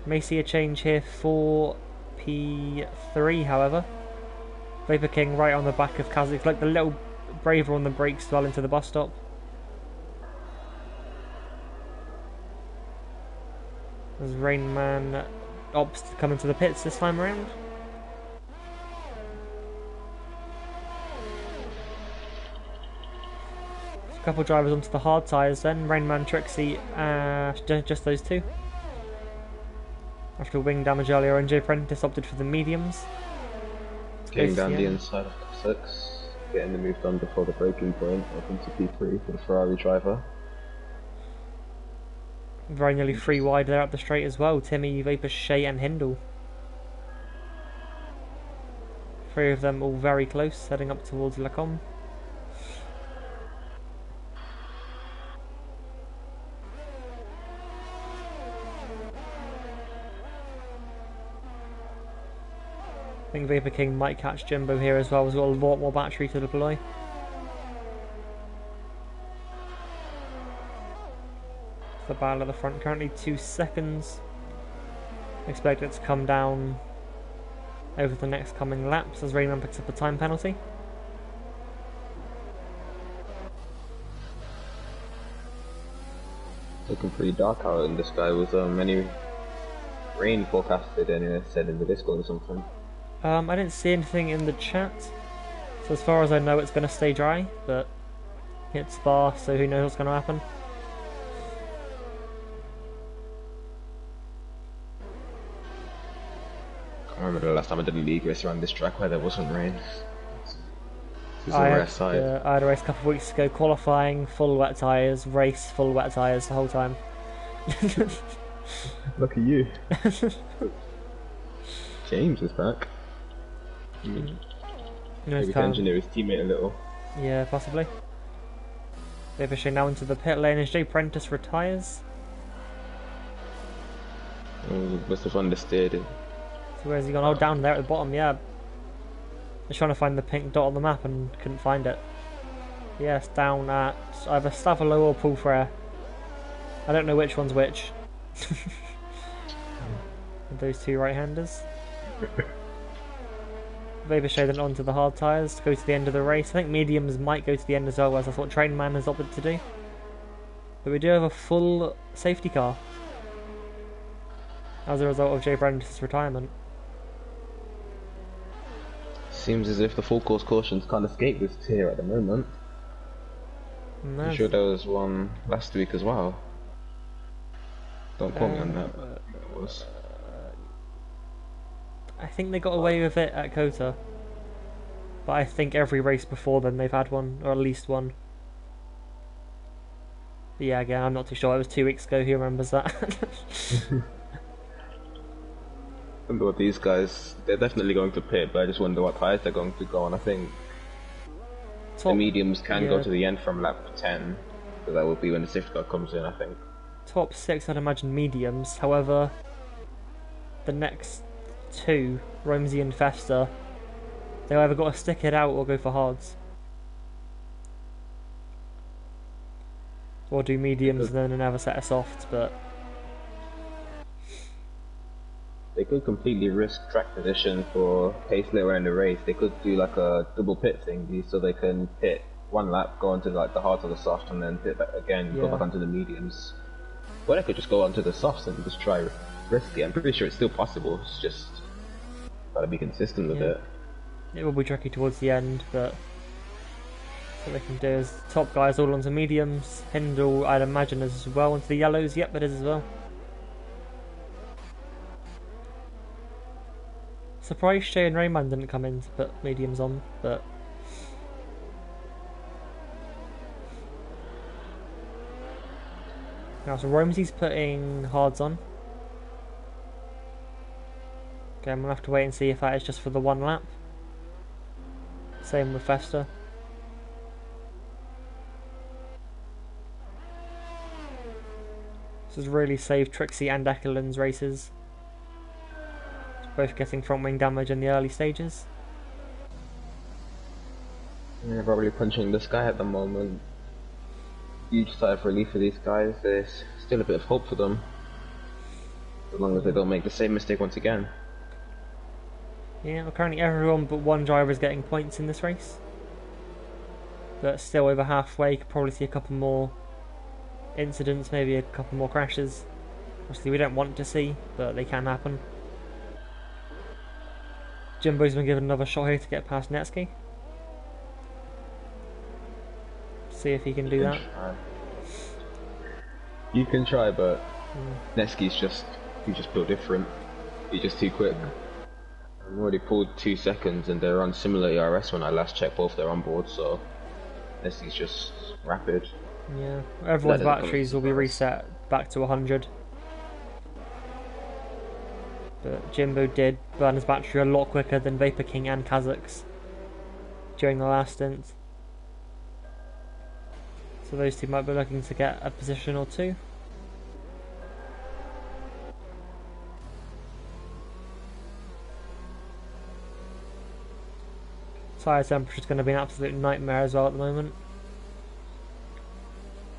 S1: May see a change here for P3, however. Vapor King right on the back of Kazakh, like the little braver on the brakes well into the bus stop. As Rainman opts to come into the pits this time around. A couple drivers onto the hard tyres then. Rainman, Trixie, just those two. After wing damage earlier, and Jay Prentice opted for the mediums.
S2: Getting down the inside of the 6, getting the move done before the braking point, open to P3 for the Ferrari driver.
S1: Very nearly 3 wide there up the straight as well. Timmy, Vapor, Shea and Hindle. 3 of them all very close, heading up towards Lacombe. I think Vapor King might catch Jimbo here as well. He's got a lot more battery to deploy. The battle at the front currently 2 seconds. Expect it to come down over the next coming laps as Rayman picks up a time penalty.
S2: Looking pretty dark out in the sky. Was any rain forecasted anyway, said in the Discord or something?
S1: I didn't see anything in the chat, so as far as I know it's going to stay dry, but it's Spa, so who knows what's going to happen.
S2: I remember the last time I did a league race around this track where there wasn't rain. I had
S1: a race a couple of weeks ago, qualifying, full wet tyres, race, full wet tyres the whole time.
S2: Look at you. James is back. Maybe to engineer his teammate a little.
S1: Yeah, possibly. They're pushing now into the pit lane as Jay Prentice retires.
S2: Must have understeered it.
S1: So where's he gone? Oh, down there at the bottom, yeah. They're trying to find the pink dot on the map and couldn't find it. Yes, down at either Stavalo or Pool Frere. I don't know which one's which. Those 2 right-handers. Vapor then onto the hard tyres to go to the end of the race. I think mediums might go to the end as well, as that's what Trainman has opted to do. But we do have a full safety car as a result of Jay Prentice's retirement.
S2: Seems as if the full course cautions can't escape this tier at the moment. I'm sure there was one last week as well. Don't quote me on that, but it was.
S1: I think they got away with it at Kota, but I think every race before then they've had one, or at least one. But yeah, again, I'm not too sure. It was 2 weeks ago. Who remembers that?
S2: I wonder what these guys, they're definitely going to pit, but I just wonder what tyres they're going to go on. I think the mediums can go to the end from lap 10, so that will be when the safety car comes in, I think.
S1: Top 6, I'd imagine mediums. However, the next 2, Romsey and Festa, they've either got to stick it out or go for hards. Or do mediums and then another set of softs, but
S2: they could completely risk track position for pace later in the race. They could do like a double pit thing, so they can pit 1 lap, go onto like the hard or the soft, and then pit back again, go back onto the mediums. Or they could just go onto the softs and just try risk it. I'm pretty sure it's still possible. It's just gotta be consistent with it.
S1: It will be tricky towards the end, but what they can do is top guys all onto mediums. Hindle, I'd imagine, as well onto the yellows. Yep, it is as well. Surprised Shay and Rayman didn't come in to put mediums on, but now so Romsey's putting hards on. Okay, I'm gonna have to wait and see if that is just for the 1 lap. Same with Festa. This has really saved Trixie and Ekelin's races. Both getting front wing damage in the early stages.
S2: They're probably punching the sky at the moment. Huge sigh of relief for these guys. There's still a bit of hope for them, as long as they don't make the same mistake once again.
S1: Yeah, well, currently everyone but 1 driver is getting points in this race. But still over halfway, you could probably see a couple more incidents, maybe a couple more crashes. Obviously we don't want to see, but they can happen. Jimbo's been given another shot here to get past Netsky. See if he can do that.
S2: You can try, but Netsky's he's just built different. He's just too quick. I've already pulled 2 seconds and they're on similar ERS when I last checked both their onboard, so Netsky's just rapid.
S1: Yeah, everyone's batteries will be reset back to 100. But Jimbo did burn his battery a lot quicker than Vapor King and Kazakh's during the last stint. So those two might be looking to get a position or two. Tyre temperature is going to be an absolute nightmare as well at the moment.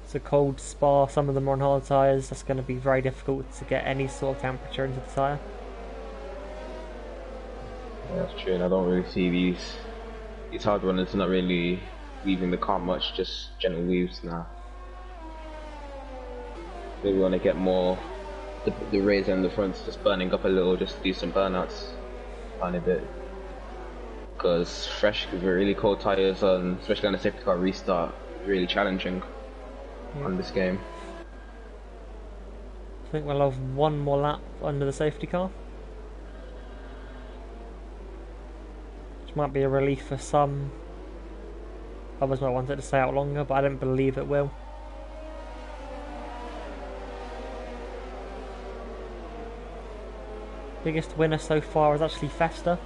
S1: It's a cold Spa, some of them are on hard tyres, that's going to be very difficult to get any sort of temperature into the tyre.
S2: Yeah, that's true, and I don't really see these hard runners not really weaving the car much, just gentle weaves now. Maybe want to get more the rears and the fronts just burning up a little, just do some burnouts tiny bit. Because fresh with really cold tyres, especially on a safety car restart, really challenging on this game.
S1: I think we'll have one more lap under the safety car, which might be a relief for some. Others might want it to stay out longer, but I don't believe it will. Biggest winner so far is actually Festa.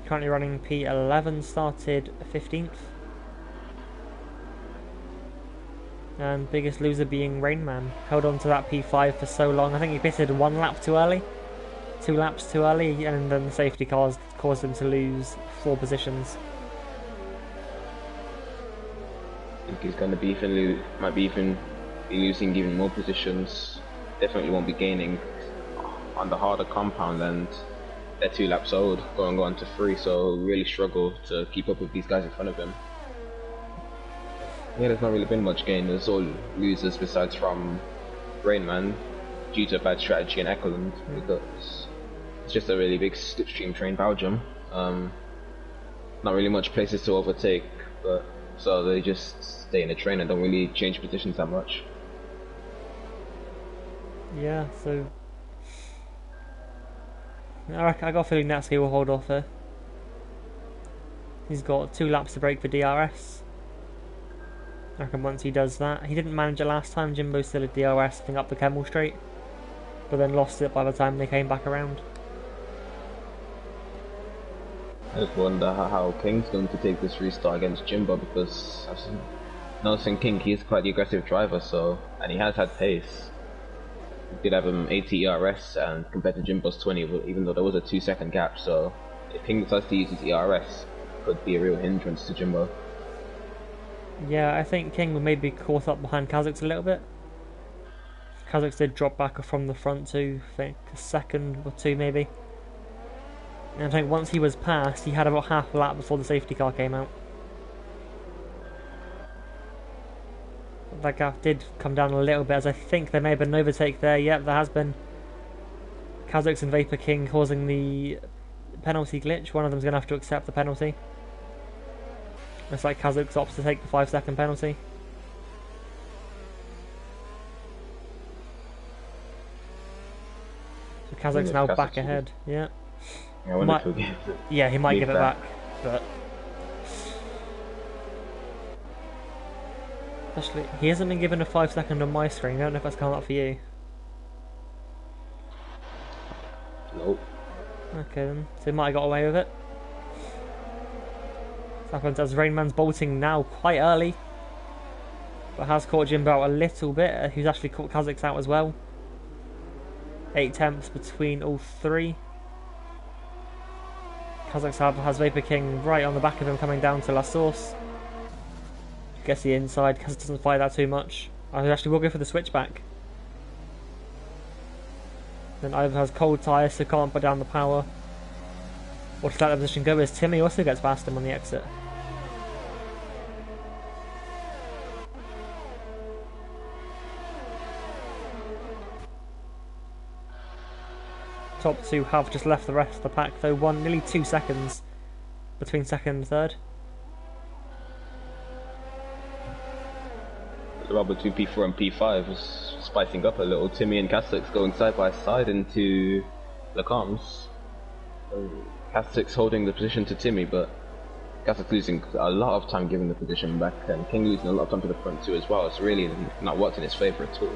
S1: Currently running P11, started 15th. And biggest loser being Rainman. Held on to that P5 for so long. I think he pitted 1 lap too early. 2 laps too early, and then the safety cars caused him to lose 4 positions.
S2: I think he's going to be might be losing even more positions. Definitely won't be gaining on the harder compound, and they're 2 laps old, going on to 3, so really struggle to keep up with these guys in front of him. Yeah, there's not really been much gain. There's all losers besides from Rainman due to bad strategy in Ekeland, because it's just a really big slipstream train Belgium. Not really much places to overtake, but so they just stay in the train and don't really change positions that much.
S1: Yeah, so I got a feeling Natsuki will hold off here. He's got 2 laps to break for DRS. I reckon once he does that, he didn't manage it last time. Jimbo still had DRS thing up the Kemmel Straight, but then lost it by the time they came back around.
S2: I just wonder how King's going to take this restart against Jimbo, because I've noticing King, he's quite the aggressive driver, and he has had pace. He did have 80 ERS, and compared to Jimbo's 20, even though there was a 2-second gap, so if King decides to use his ERS, it could be a real hindrance to Jimbo.
S1: Yeah, I think King was maybe caught up behind Kazakh's a little bit. Kazakh's did drop back from the front to, I think, a second or 2 maybe. And I think once he was passed, he had about half a lap before the safety car came out. That gap did come down a little bit, as I think there may have been an overtake there. Yep, there has been. Kazakh's and Vapor King causing the penalty glitch. One of them's going to have to accept the penalty. Looks like Kazakh's opts to take the 5-second penalty. So Kazakh's now back ahead. Yeah.
S2: I wonder if he'll give it.
S1: Yeah, he might give it back, but actually, he hasn't been given a 5-second on my screen. I don't know if that's come up for you.
S2: Nope.
S1: Okay then, so he might have got away with it. This happens as Rainman's bolting now quite early, but has caught Jimbo out a little bit. He's actually caught Kazakh's out as well. 8 tenths between all 3. Kazakh's has Vapor King right on the back of him coming down to La Source. Gets the inside, Kazakh doesn't fight that too much. I actually will go for the switchback. Then Ivan has cold tyres, so can't put down the power. Or to let the position go, as Timmy also gets past him on the exit. top two have just left the rest of the pack, though nearly 2 seconds between second and third.
S2: The rubber between P4 and P5 was spicing up a little. Timmy and Catholics going side by side into the comms. Catholics holding the position to Timmy, but Catholics losing a lot of time giving the position back, and King losing a lot of time to the front too as well. It's really not worked in his favour at all.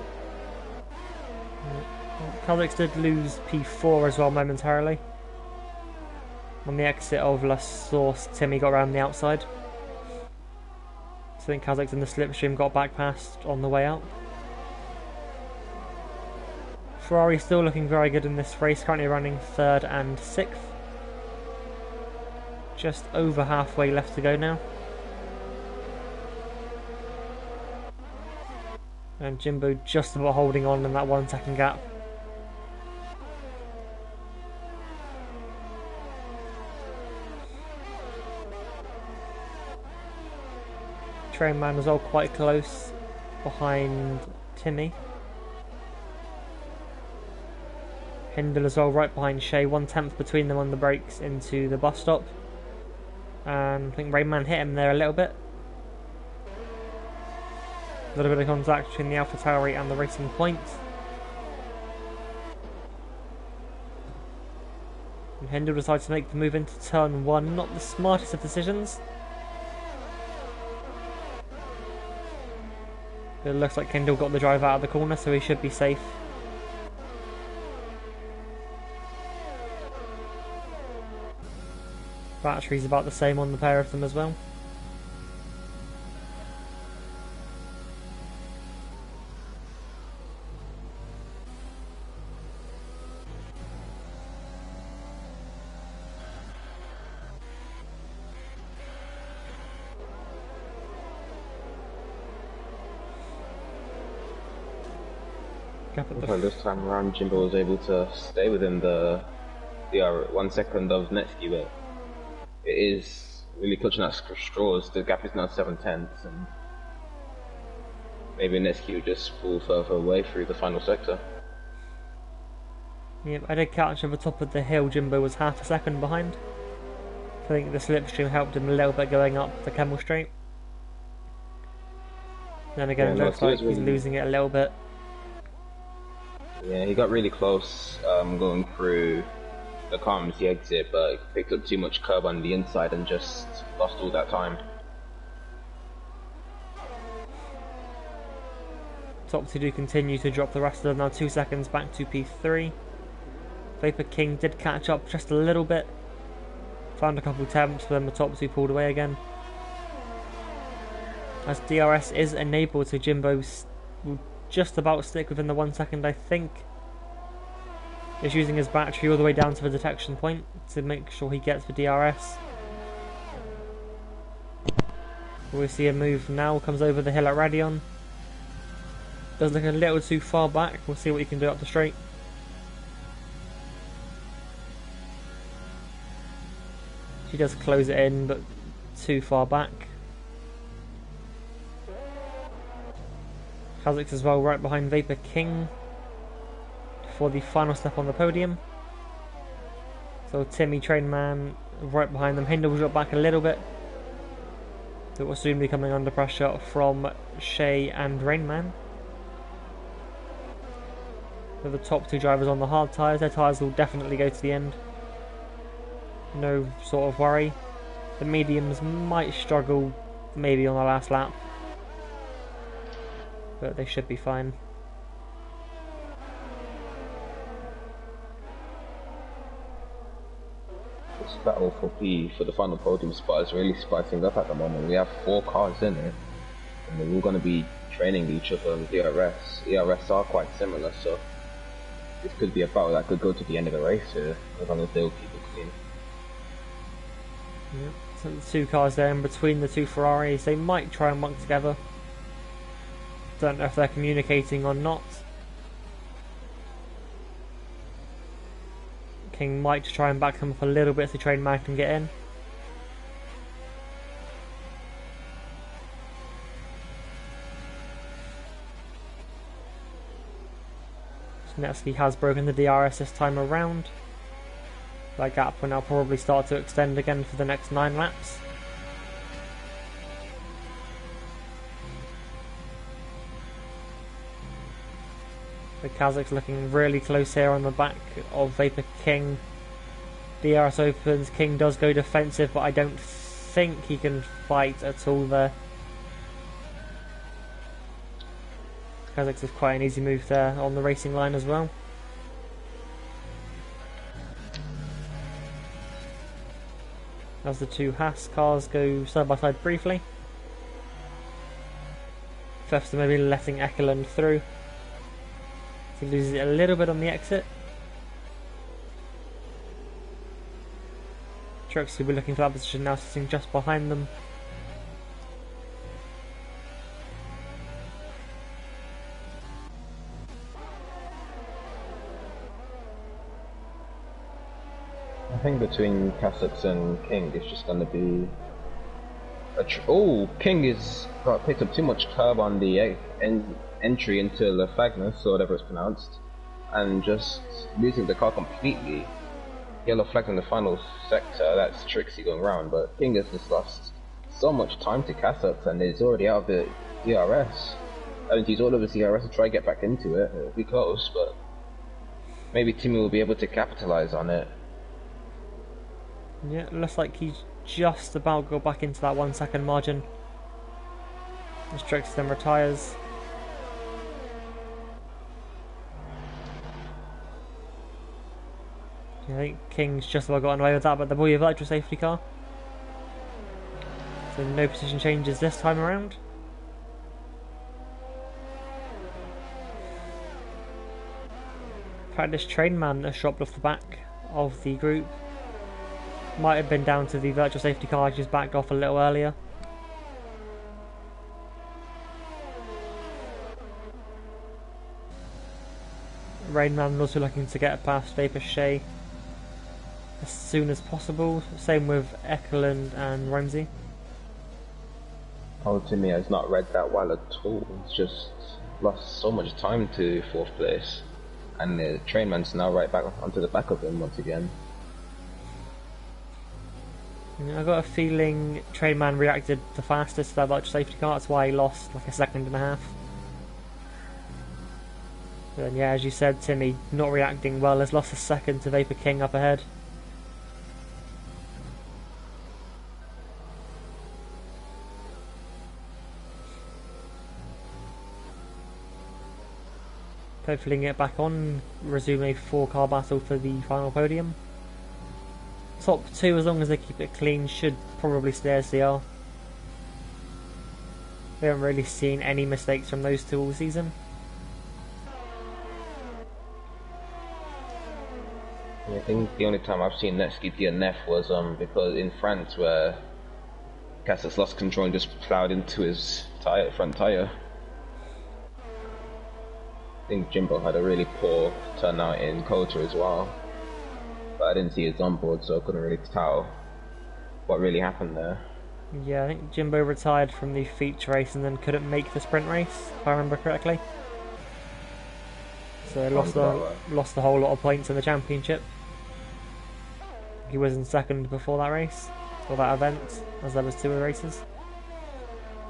S1: Catholics did lose P4 as well momentarily. On the exit of La Source, Timmy got around the outside. So I think Kazakhs in the slipstream got back past on the way out. Ferrari still looking very good in this race, currently running 3rd and 6th. Just over halfway left to go now. And Jimbo just about holding on in that 1 second gap. Trainman was all quite close behind Timmy. Hindle as well right behind Shay, 1/10 between them on the brakes into the bus stop. And I think Rainman hit him there a little bit. A little bit of contact between the AlphaTauri and the Racing Point. And Hindle decides to make the move into turn 1, not the smartest of decisions. It looks like Kendall got the drive out of the corner, so he should be safe. Battery's about the same on the pair of them as well.
S2: Well, this time around, Jimbo was able to stay within the 1 second of Netsky, but it is really clutching at straws. The gap is now 7/10, and maybe Netsky will just pull further away through the final sector.
S1: Yep, I did catch at the top of the hill. Jimbo was half a second behind. I think the slipstream helped him a little bit going up the Kemmel Straight. Then again, it looks like he's losing it a little bit.
S2: Yeah, he got really close going through the comms, the exit, but picked up too much curb on the inside and just lost all that time.
S1: Top two do continue to drop the rest of them now 2 seconds back to P3. Vapor King did catch up just a little bit. Found a couple attempts, but then the top two pulled away again. As DRS is enabled, so Jimbo will just about stick within the 1 second, I think. He's using his battery all the way down to the detection point to make sure he gets the DRS. We see a move now, comes over the hill at Radion. Does look a little too far back, we'll see what he can do up the straight. He does close it in, but too far back. Kazakhs as well, right behind Vapor King for the final step on the podium. So Timmy, Trainman, right behind them. Hindle will drop back a little bit. It will soon be coming under pressure from Shay and Rainman. So the top two drivers on the hard tyres. Their tyres will definitely go to the end. No sort of worry. The mediums might struggle maybe on the last lap, but they should be fine.
S2: This battle for the final podium spot is really spicing up at the moment. We have 4 cars in it, and they're all going to be training each other on DRS. ERS are quite similar, so this could be a battle that could go to the end of the race here, as long as they'll keep it clean.
S1: Yep. So the 2 cars there in between the 2 Ferraris, they might try and work together. Don't know if they're communicating or not. King might try and back them up a little bit so Trainman can get in. Snetsky has broken the DRS this time around. That gap will now probably start to extend again for the next 9 laps. The Kazakh's looking really close here on the back of Vapor King. DRS opens, King does go defensive, but I don't think he can fight at all there. Kazakh's is quite an easy move there on the racing line as well. As the two Haas cars go side by side briefly. Fester maybe letting Ekeland through. He loses it a little bit on the exit. Trucks will be looking for that position now, sitting just behind them.
S2: I think between Kazakhs and King, it's just going to be King is got picked up too much curb on the entry into Lafagnas, or whatever it's pronounced, and just losing the car completely. Yellow flag in the final sector, that's Trixie going round, but King has just lost so much time to Kazakhs and is already out of the DRS. I mean, he's all over the DRS to try to get back into it. It'll be close, but maybe Timmy will be able to capitalise on it.
S1: Yeah, it looks like he's just about go back into that 1 second margin. As Trixie then retires. I think King's just about gotten away with that, but the boy of electric safety car. So no position changes this time around. In fact, this train man has dropped off the back of the group. Might have been down to the virtual safety car just backed off a little earlier. Rainman also looking to get past Vapor Shea as soon as possible. Same with Ekeland and Ramsey.
S2: Oh, Timmy has not read that well at all. He's just lost so much time to 4th place, and the trainman's now right back onto the back of him once again.
S1: I got a feeling Trainman reacted the fastest to that virtual safety car, that's why he lost like a second and a half. But then, yeah, as you said, Timmy not reacting well, has lost a second to Vapor King up ahead. Hopefully get back on, resume a 4-car battle for the final podium. Top 2, as long as they keep it clean, should probably stay as they are. We haven't really seen any mistakes from those two all season.
S2: Yeah, I think the only time I've seen Netsky DNF was because in France, where Cassius lost control and just ploughed into his front tyre. I think Jimbo had a really poor turnout in Kota as well, but I didn't see his onboard, so I couldn't really tell what really happened there.
S1: Yeah, I think Jimbo retired from the feature race and then couldn't make the sprint race, if I remember correctly. So lost a whole lot of points in the championship. He was in second before that race, or that event, as there was 2 races.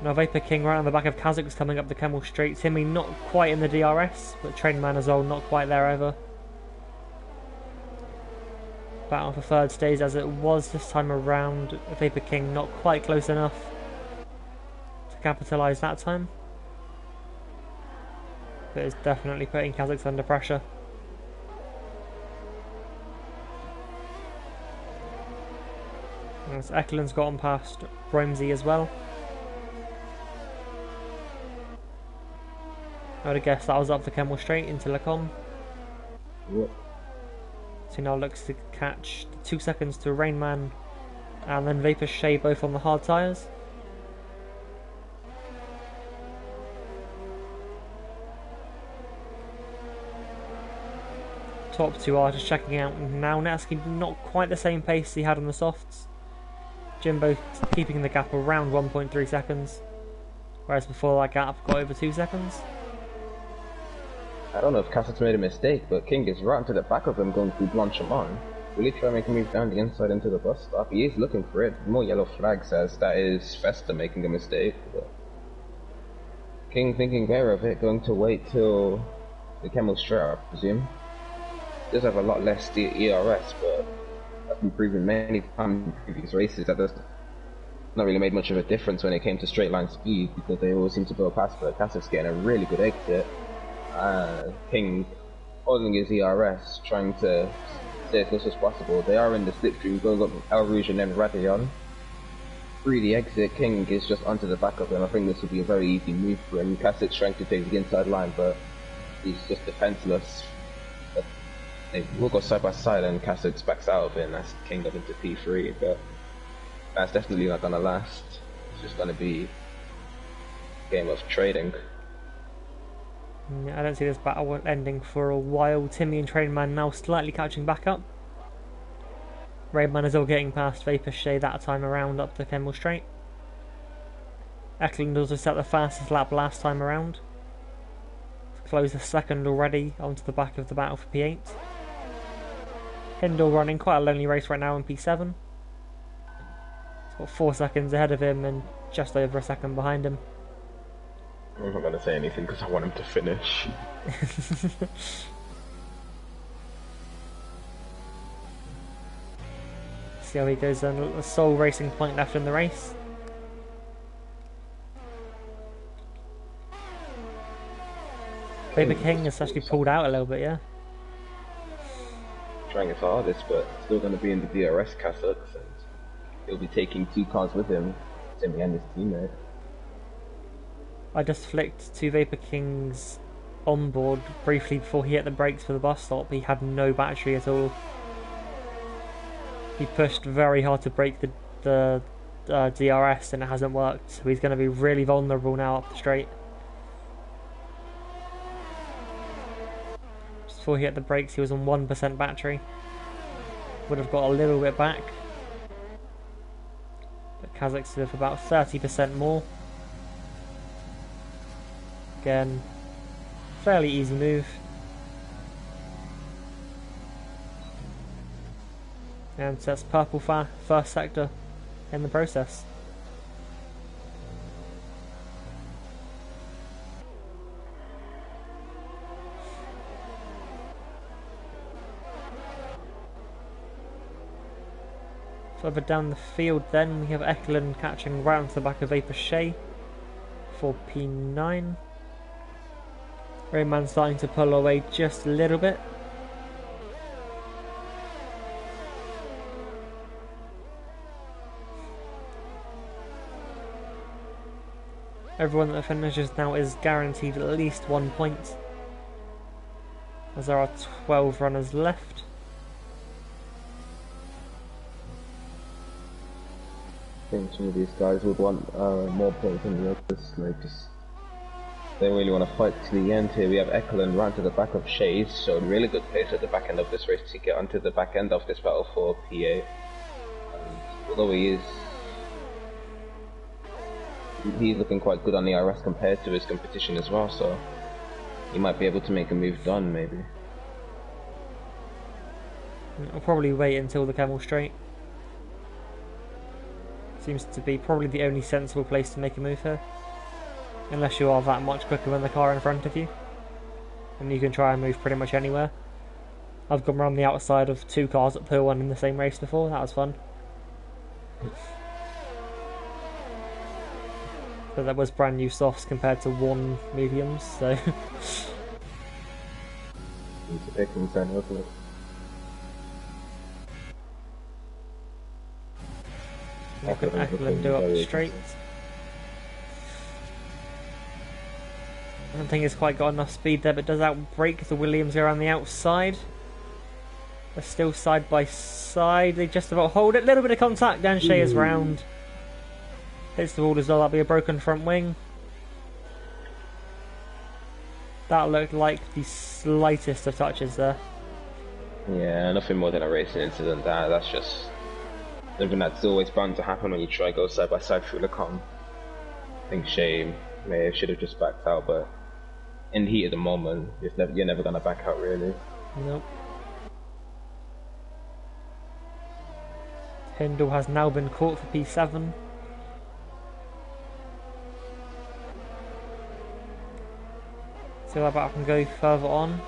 S1: Now Vapor King right on the back of Kazakh's coming up the Kemmel Straight. Timmy not quite in the DRS, but Trainman as well not quite there either. Battle for third stays as it was this time around. Vapor King not quite close enough to capitalise that time. But it's definitely putting Kazakhs under pressure. As Ekeland's gotten past Ramsey as well. I would have guessed that was up the Kemmel Straight into Lacombe.
S2: Yep.
S1: So he now looks to catch 2 seconds to Rainman and then Vapor Shea both on the hard tyres. Top 2 are just checking out now. Netsky not quite the same pace he had on the softs. Jimbo keeping the gap around 1.3 seconds, whereas before that gap got over 2 seconds.
S2: I don't know if Cassius made a mistake, but King is right into the back of him going through Blanchimont. really try to make a move down the inside into the bus stop. He is looking for it. More yellow flags as that is Festa making a mistake. But King thinking better of it, going to wait till the Camel straight, I presume. Does have a lot less ERS, but that's been proven many times in previous races that does not really made much of a difference when it came to straight line speed, because they always seem to go past, but Kasic's getting a really good exit. King holding his ERS, trying to stay as close as possible. They are in the slipstream, going up El Rouge and then Radillon. Through the exit, King is just onto the back of him. I think this will be a very easy move for him. Kasic's trying to take the inside line, but he's just defenseless. But they will go side by side and Kasich backs out of it, and that's King up into P3, but that's definitely not gonna last. It's just gonna be a game of trading.
S1: I don't see this battle ending for a while. Timmy and Trainman now slightly catching back up. Rainman is all getting past Vapor Shea that time around up the Kemmel Straight. Eklund also set the fastest lap last time around. Closed the second already onto the back of the battle for P8. Hindle running quite a lonely race right now in P7. He's got 4 seconds ahead of him and just over a second behind him.
S2: I'm not going to say anything because I want him to finish.
S1: See how he goes then. A sole racing point left in the race. Vapor King has actually pulled out a little bit, yeah.
S2: Trying his hardest, but still going to be in the DRS cassocks, and he'll be taking 2 cars with him, Timmy and his teammate.
S1: I just flicked to Vapor King's onboard briefly before he hit the brakes for the bus stop. He had no battery at all. He pushed very hard to break the DRS and it hasn't worked, so he's going to be really vulnerable now up the straight. Just before he hit the brakes he was on 1% battery. Would have got a little bit back. But Kazakh's with about 30% more. Again, fairly easy move. And sets purple first sector in the process. Further down the field then we have Eklund catching right onto the back of Vapor Shea for P9. Rayman starting to pull away just a little bit. Everyone that finishes now is guaranteed at least 1 point, as there are 12 runners left.
S2: I think some of these guys would want more points than the others. They really want to fight to the end here. We have Eklund run to the back of Shays, showed really good pace at the back end of this race to get onto the back end of this battle for PA. Although he's looking quite good on the RS compared to his competition as well, so he might be able to make a move done maybe.
S1: I'll probably wait until the Camel Straight. Seems to be probably the only sensible place to make a move here. Unless you are that much quicker than the car in front of you. And you can try and move pretty much anywhere. I've gone around the outside of 2 cars at P1 in the same race before, that was fun. But that was brand new softs compared to 1 mediums, so... Look at Eklund do up the straight. I don't think it's quite got enough speed there, but does outbrake the Williams around the outside. They're still side by side. They just about hold it. A little bit of contact. Dan Shea is round. Hits the wall as well. That'll be a broken front wing. That looked like the slightest of touches there.
S2: Yeah, nothing more than a racing incident. That's just something that's always bound to happen when you try to go side by side through the con. I think Shea should have just backed out, but in the heat of the moment, you're never gonna back out really.
S1: Nope. Hindle has now been caught for P7. So that battle can go further on.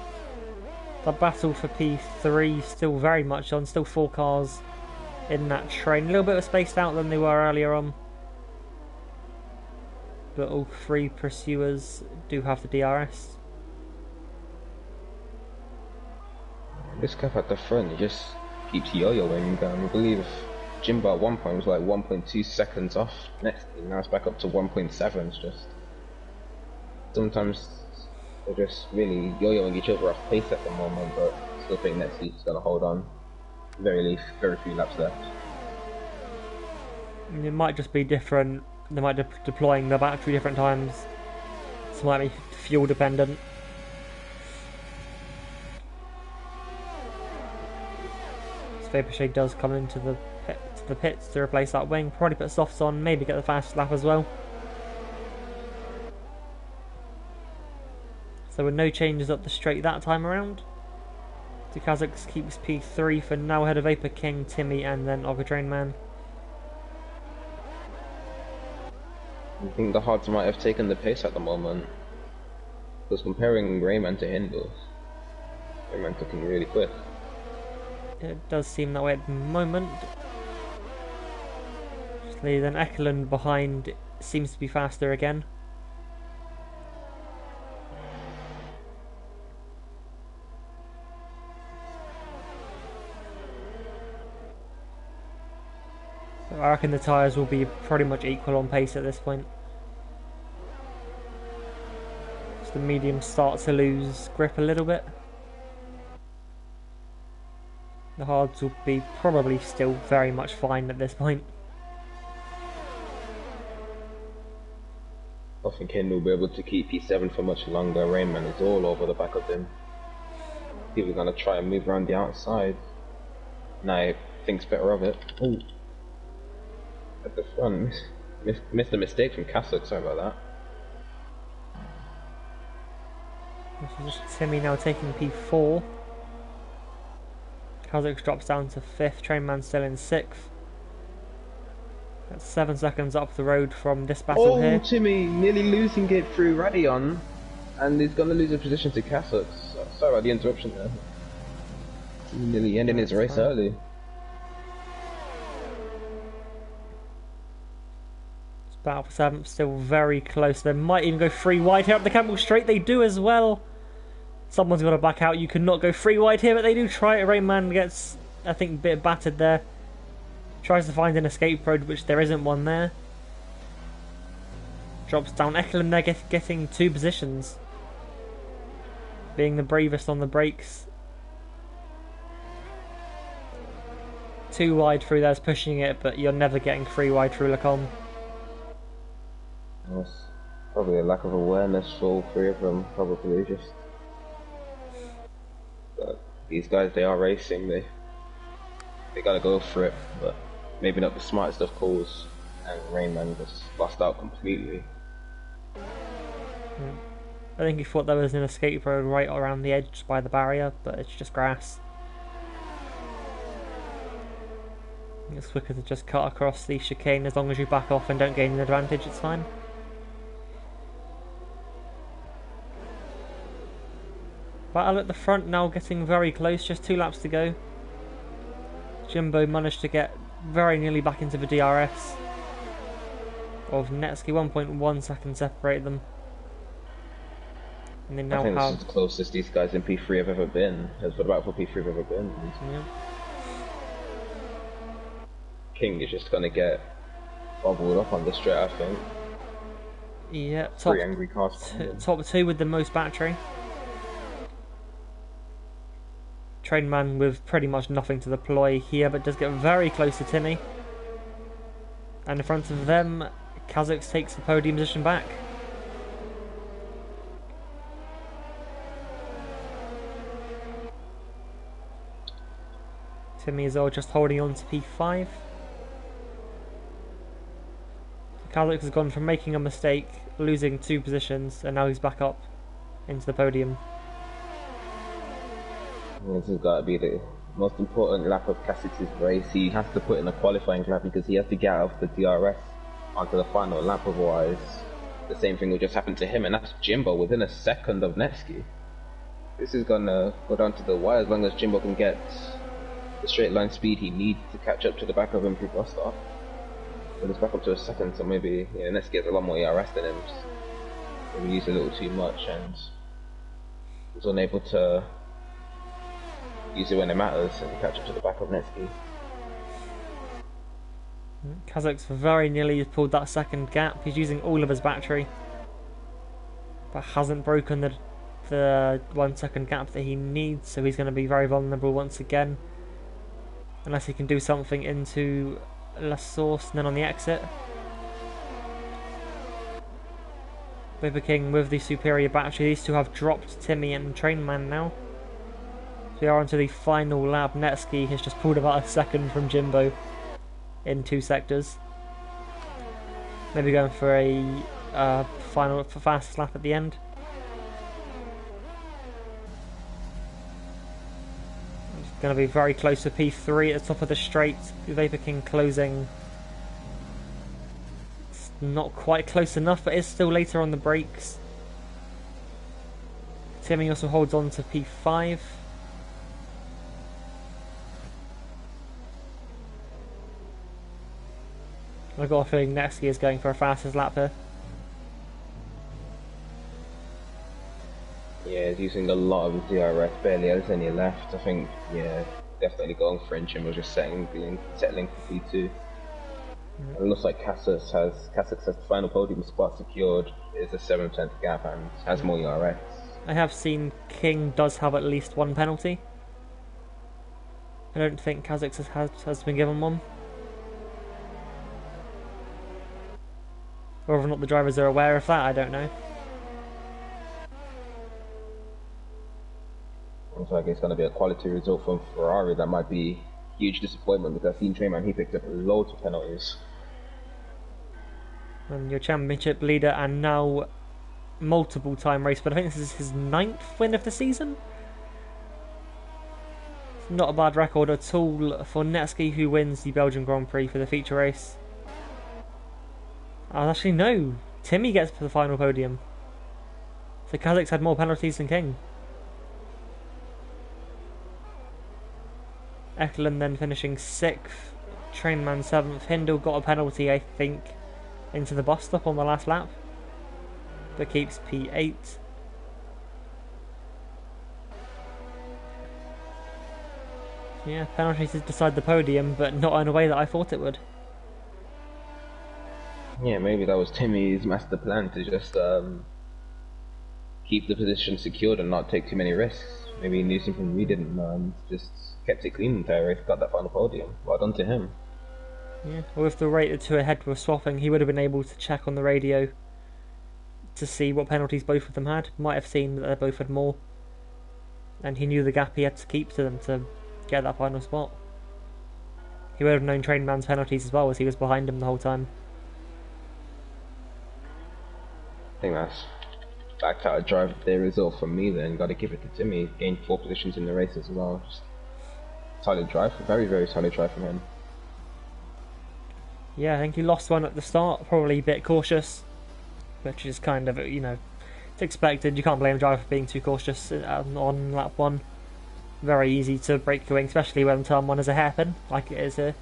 S1: The battle for P3 still very much on, still 4 cars in that train. A little bit of spaced out than they were earlier on. But all 3 pursuers do have the DRS.
S2: This guy at the front, he just keeps yo-yoing. I believe Jimbo at one point was like 1.2 seconds off next team, now it's back up to 1.7. It's just sometimes they're just really yo-yoing each other off pace at the moment, but still think next seat's gonna hold on. Very few laps left.
S1: It might just be different. They might be deploying the battery different times. It might be fuel dependent. Fabergé does come into the pits to replace that wing. Probably put softs on, maybe get the fast lap as well. So with no changes up the straight that time around, the Kazakhs keeps P3 for now ahead of Vapor King, Timmy and then Ogre Train Man.
S2: I think the Hards might have taken the pace at the moment. Because comparing Rayman to Hindle, Rayman's looking really quick.
S1: It does seem that way at the moment. Then Ekelund behind seems to be faster again. I reckon the tyres will be pretty much equal on pace at this point. As the mediums start to lose grip a little bit. The hards will be probably still very much fine at this point.
S2: I think Hindle will be able to keep P7 for much longer. Rainman is all over the back of him. People are going to try and move around the outside. Now thinks better of it. Ooh. At the front, missed a mistake from Kasuk, sorry about that.
S1: This is Timmy now taking P4. Kazakh drops down to 5th, Trainman still in 6th. That's 7 seconds up the road from this battle here.
S2: Oh, Timmy nearly losing it through Radion, and he's going to lose a position to Kasuk. Sorry about the interruption there. Nearly ending his race early.
S1: Battle for 7th, still very close. They might even go 3 wide here up the Campbell Straight. They do as well. Someone's got to back out. You cannot go 3 wide here, but they do try it. Rayman gets, I think, a bit battered there. Tries to find an escape road, which there isn't one there. Drops down. Ekelund there getting 2 positions. Being the bravest on the brakes. 2 wide through there's pushing it, but you're never getting 3 wide through Lacombe.
S2: It's probably a lack of awareness for all 3 of them, probably just. But these guys, they are racing, they gotta go for it, but maybe not the smartest of calls, and Rainman just lost out completely.
S1: I think he thought there was an escape road right around the edge by the barrier, but it's just grass. I think it's quicker to just cut across the chicane. As long as you back off and don't gain an advantage, it's fine. Battle at the front now getting very close, just 2 laps to go. Jimbo managed to get very nearly back into the DRS of Netsky. 1.1 seconds separate them. And they now
S2: I think
S1: have...
S2: this is the closest these guys in P3 have ever been. That's what about for P3 have ever been.
S1: Yeah.
S2: King is just gonna get bobbled up on the straight, I think.
S1: Yeah,
S2: Three angry cars.
S1: Top 2 with the most battery. Trainman with pretty much nothing to deploy here, but does get very close to Timmy. And in front of them, Kazakhs takes the podium position back. Timmy is all just holding on to P5. Kazakhs has gone from making a mistake, losing 2 positions, and now he's back up into the podium.
S2: This has got to be the most important lap of Kasic's race. He has to put in a qualifying lap because he has to get out of the DRS onto the final lap, otherwise the same thing will just happen to him, and that's Jimbo within a second of Nevsky. This is gonna go down to the wire as long as Jimbo can get the straight line speed he needs to catch up to the back of him through stop. But it's back up to a second, so maybe Nevsky has a lot more ERS than him. Maybe used a little too much and was unable to use it when it matters and catch up to the back of Nevsky.
S1: Kazak's very nearly pulled that second gap. He's using all of his battery, but hasn't broken the 1 second gap that he needs, so he's going to be very vulnerable once again. Unless he can do something into La Source and then on the exit. Vapor King with the superior battery. These two have dropped Timmy and Trainman now. So we are onto the final lap. Nevsky has just pulled about a second from Jimbo in 2 sectors. Maybe going for a fastest lap at the end. It's going to be very close to P3 at the top of the straight. Vapor King closing. It's not quite close enough, but it's still later on the brakes. Timmy also holds on to P5. I've got a feeling Nevsky is going for a fastest lap here.
S2: Yeah, he's using a lot of his DRS, barely has any left. I think, definitely going for it. Jim was just settling for P2. It looks like Kasich has the final podium spot secured. It's a 7% gap and has more ERS.
S1: I have seen King does have at least 1 penalty. I don't think Kasich has been given one. Whether or not the drivers are aware of that, I don't know.
S2: Looks like it's going to be a quality result from Ferrari. That might be huge disappointment because I've seen Trainman, he picked up loads of penalties.
S1: And your championship leader and now multiple time race, but I think this is his 9th win of the season. It's not a bad record at all for Nevsky, who wins the Belgian Grand Prix for the feature race. Actually, no. Timmy gets to the final podium. So Kazak's had more penalties than King. Eklund then finishing 6th. Trainman 7th. Hindle got a penalty, I think, into the bus stop on the last lap, but keeps P8. Yeah, penalties to decide the podium, but not in a way that I thought it would.
S2: Yeah, maybe that was Timmy's master plan to just keep the position secured and not take too many risks. Maybe he knew something we didn't know and just kept it clean the entire race, got that final podium. Well done to him.
S1: Yeah, well, if the the two ahead were swapping, he would have been able to check on the radio to see what penalties both of them had. Might have seen that they both had more, and he knew the gap he had to keep to them to get that final spot. He would have known Trainman's penalties as well, as he was behind him the whole time.
S2: I think that's backed out a drive their result from me then. Got to give it to Timmy. Gained 4 positions in the race as well. Just solid drive, very, very solid drive from him.
S1: Yeah, I think he lost one at the start, probably a bit cautious, which is kind of, it's expected. You can't blame a driver for being too cautious on lap 1. Very easy to break your wing, especially when turn 1 is a hairpin, like it is here.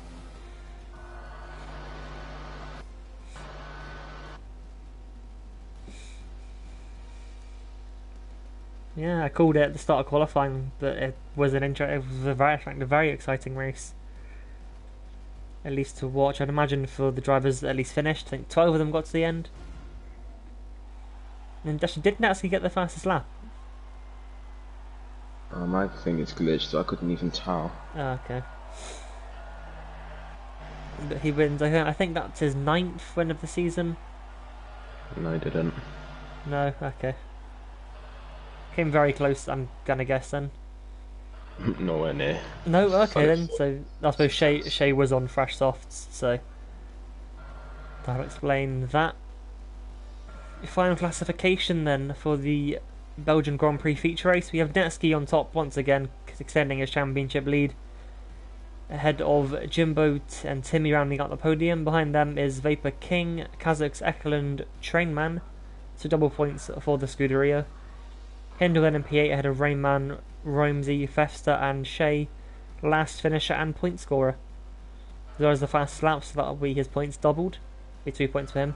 S1: Yeah, I called it at the start of qualifying, but it was a very exciting race. At least to watch. I'd imagine for the drivers that at least finished. I think 12 of them got to the end. And actually, did Nevsky get the fastest lap?
S2: My thing is glitched, so I couldn't even tell.
S1: Oh, okay. But he wins. I think that's his 9th win of the season.
S2: No, he didn't.
S1: No, okay. Came very close, I'm gonna guess then.
S2: Nowhere near.
S1: No, okay then. So I suppose Shay was on fresh softs, so that'll explain that. Final classification then for the Belgian Grand Prix feature race. We have Nevsky on top once again, extending his championship lead. ahead of Jimbo and Timmy rounding out the podium. Behind them is Vapor King, Kazakh's Ekelund Trainman, so double points for the Scuderia. Hinderlin in P8 ahead of Rainman, Romsey, Festa and Shea, last finisher and point scorer. Those are the fast laps, so that'll be his points doubled. Be 2 points for him.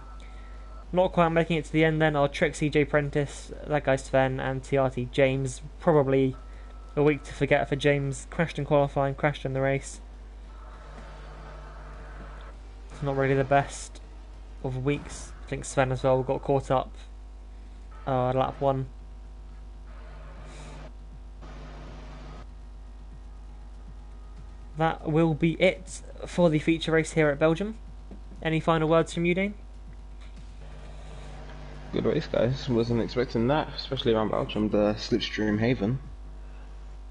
S1: Not quite making it to the end then are Trixie J Prentice, that guy Sven, and TRT James. Probably a week to forget for James. Crashed in qualifying, crashed in the race. It's not really the best of weeks. I think Sven as well got caught up lap 1. That will be it for the feature race here at Belgium. Any final words from you, Dane?
S2: Good race, guys. Wasn't expecting that, especially around Belgium, the slipstream haven.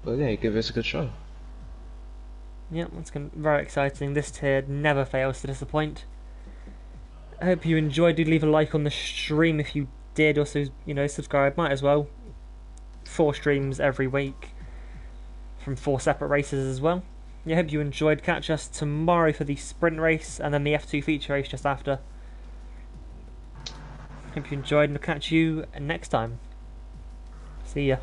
S2: But yeah, give us a good show.
S1: Yeah, it's very exciting. This tier never fails to disappoint. I hope you enjoyed. Do leave a like on the stream if you did. Also, subscribe. Might as well. 4 streams every week from 4 separate races as well. I hope you enjoyed. Catch us tomorrow for the sprint race and then the F2 feature race just after. Hope you enjoyed and I'll catch you next time. See ya.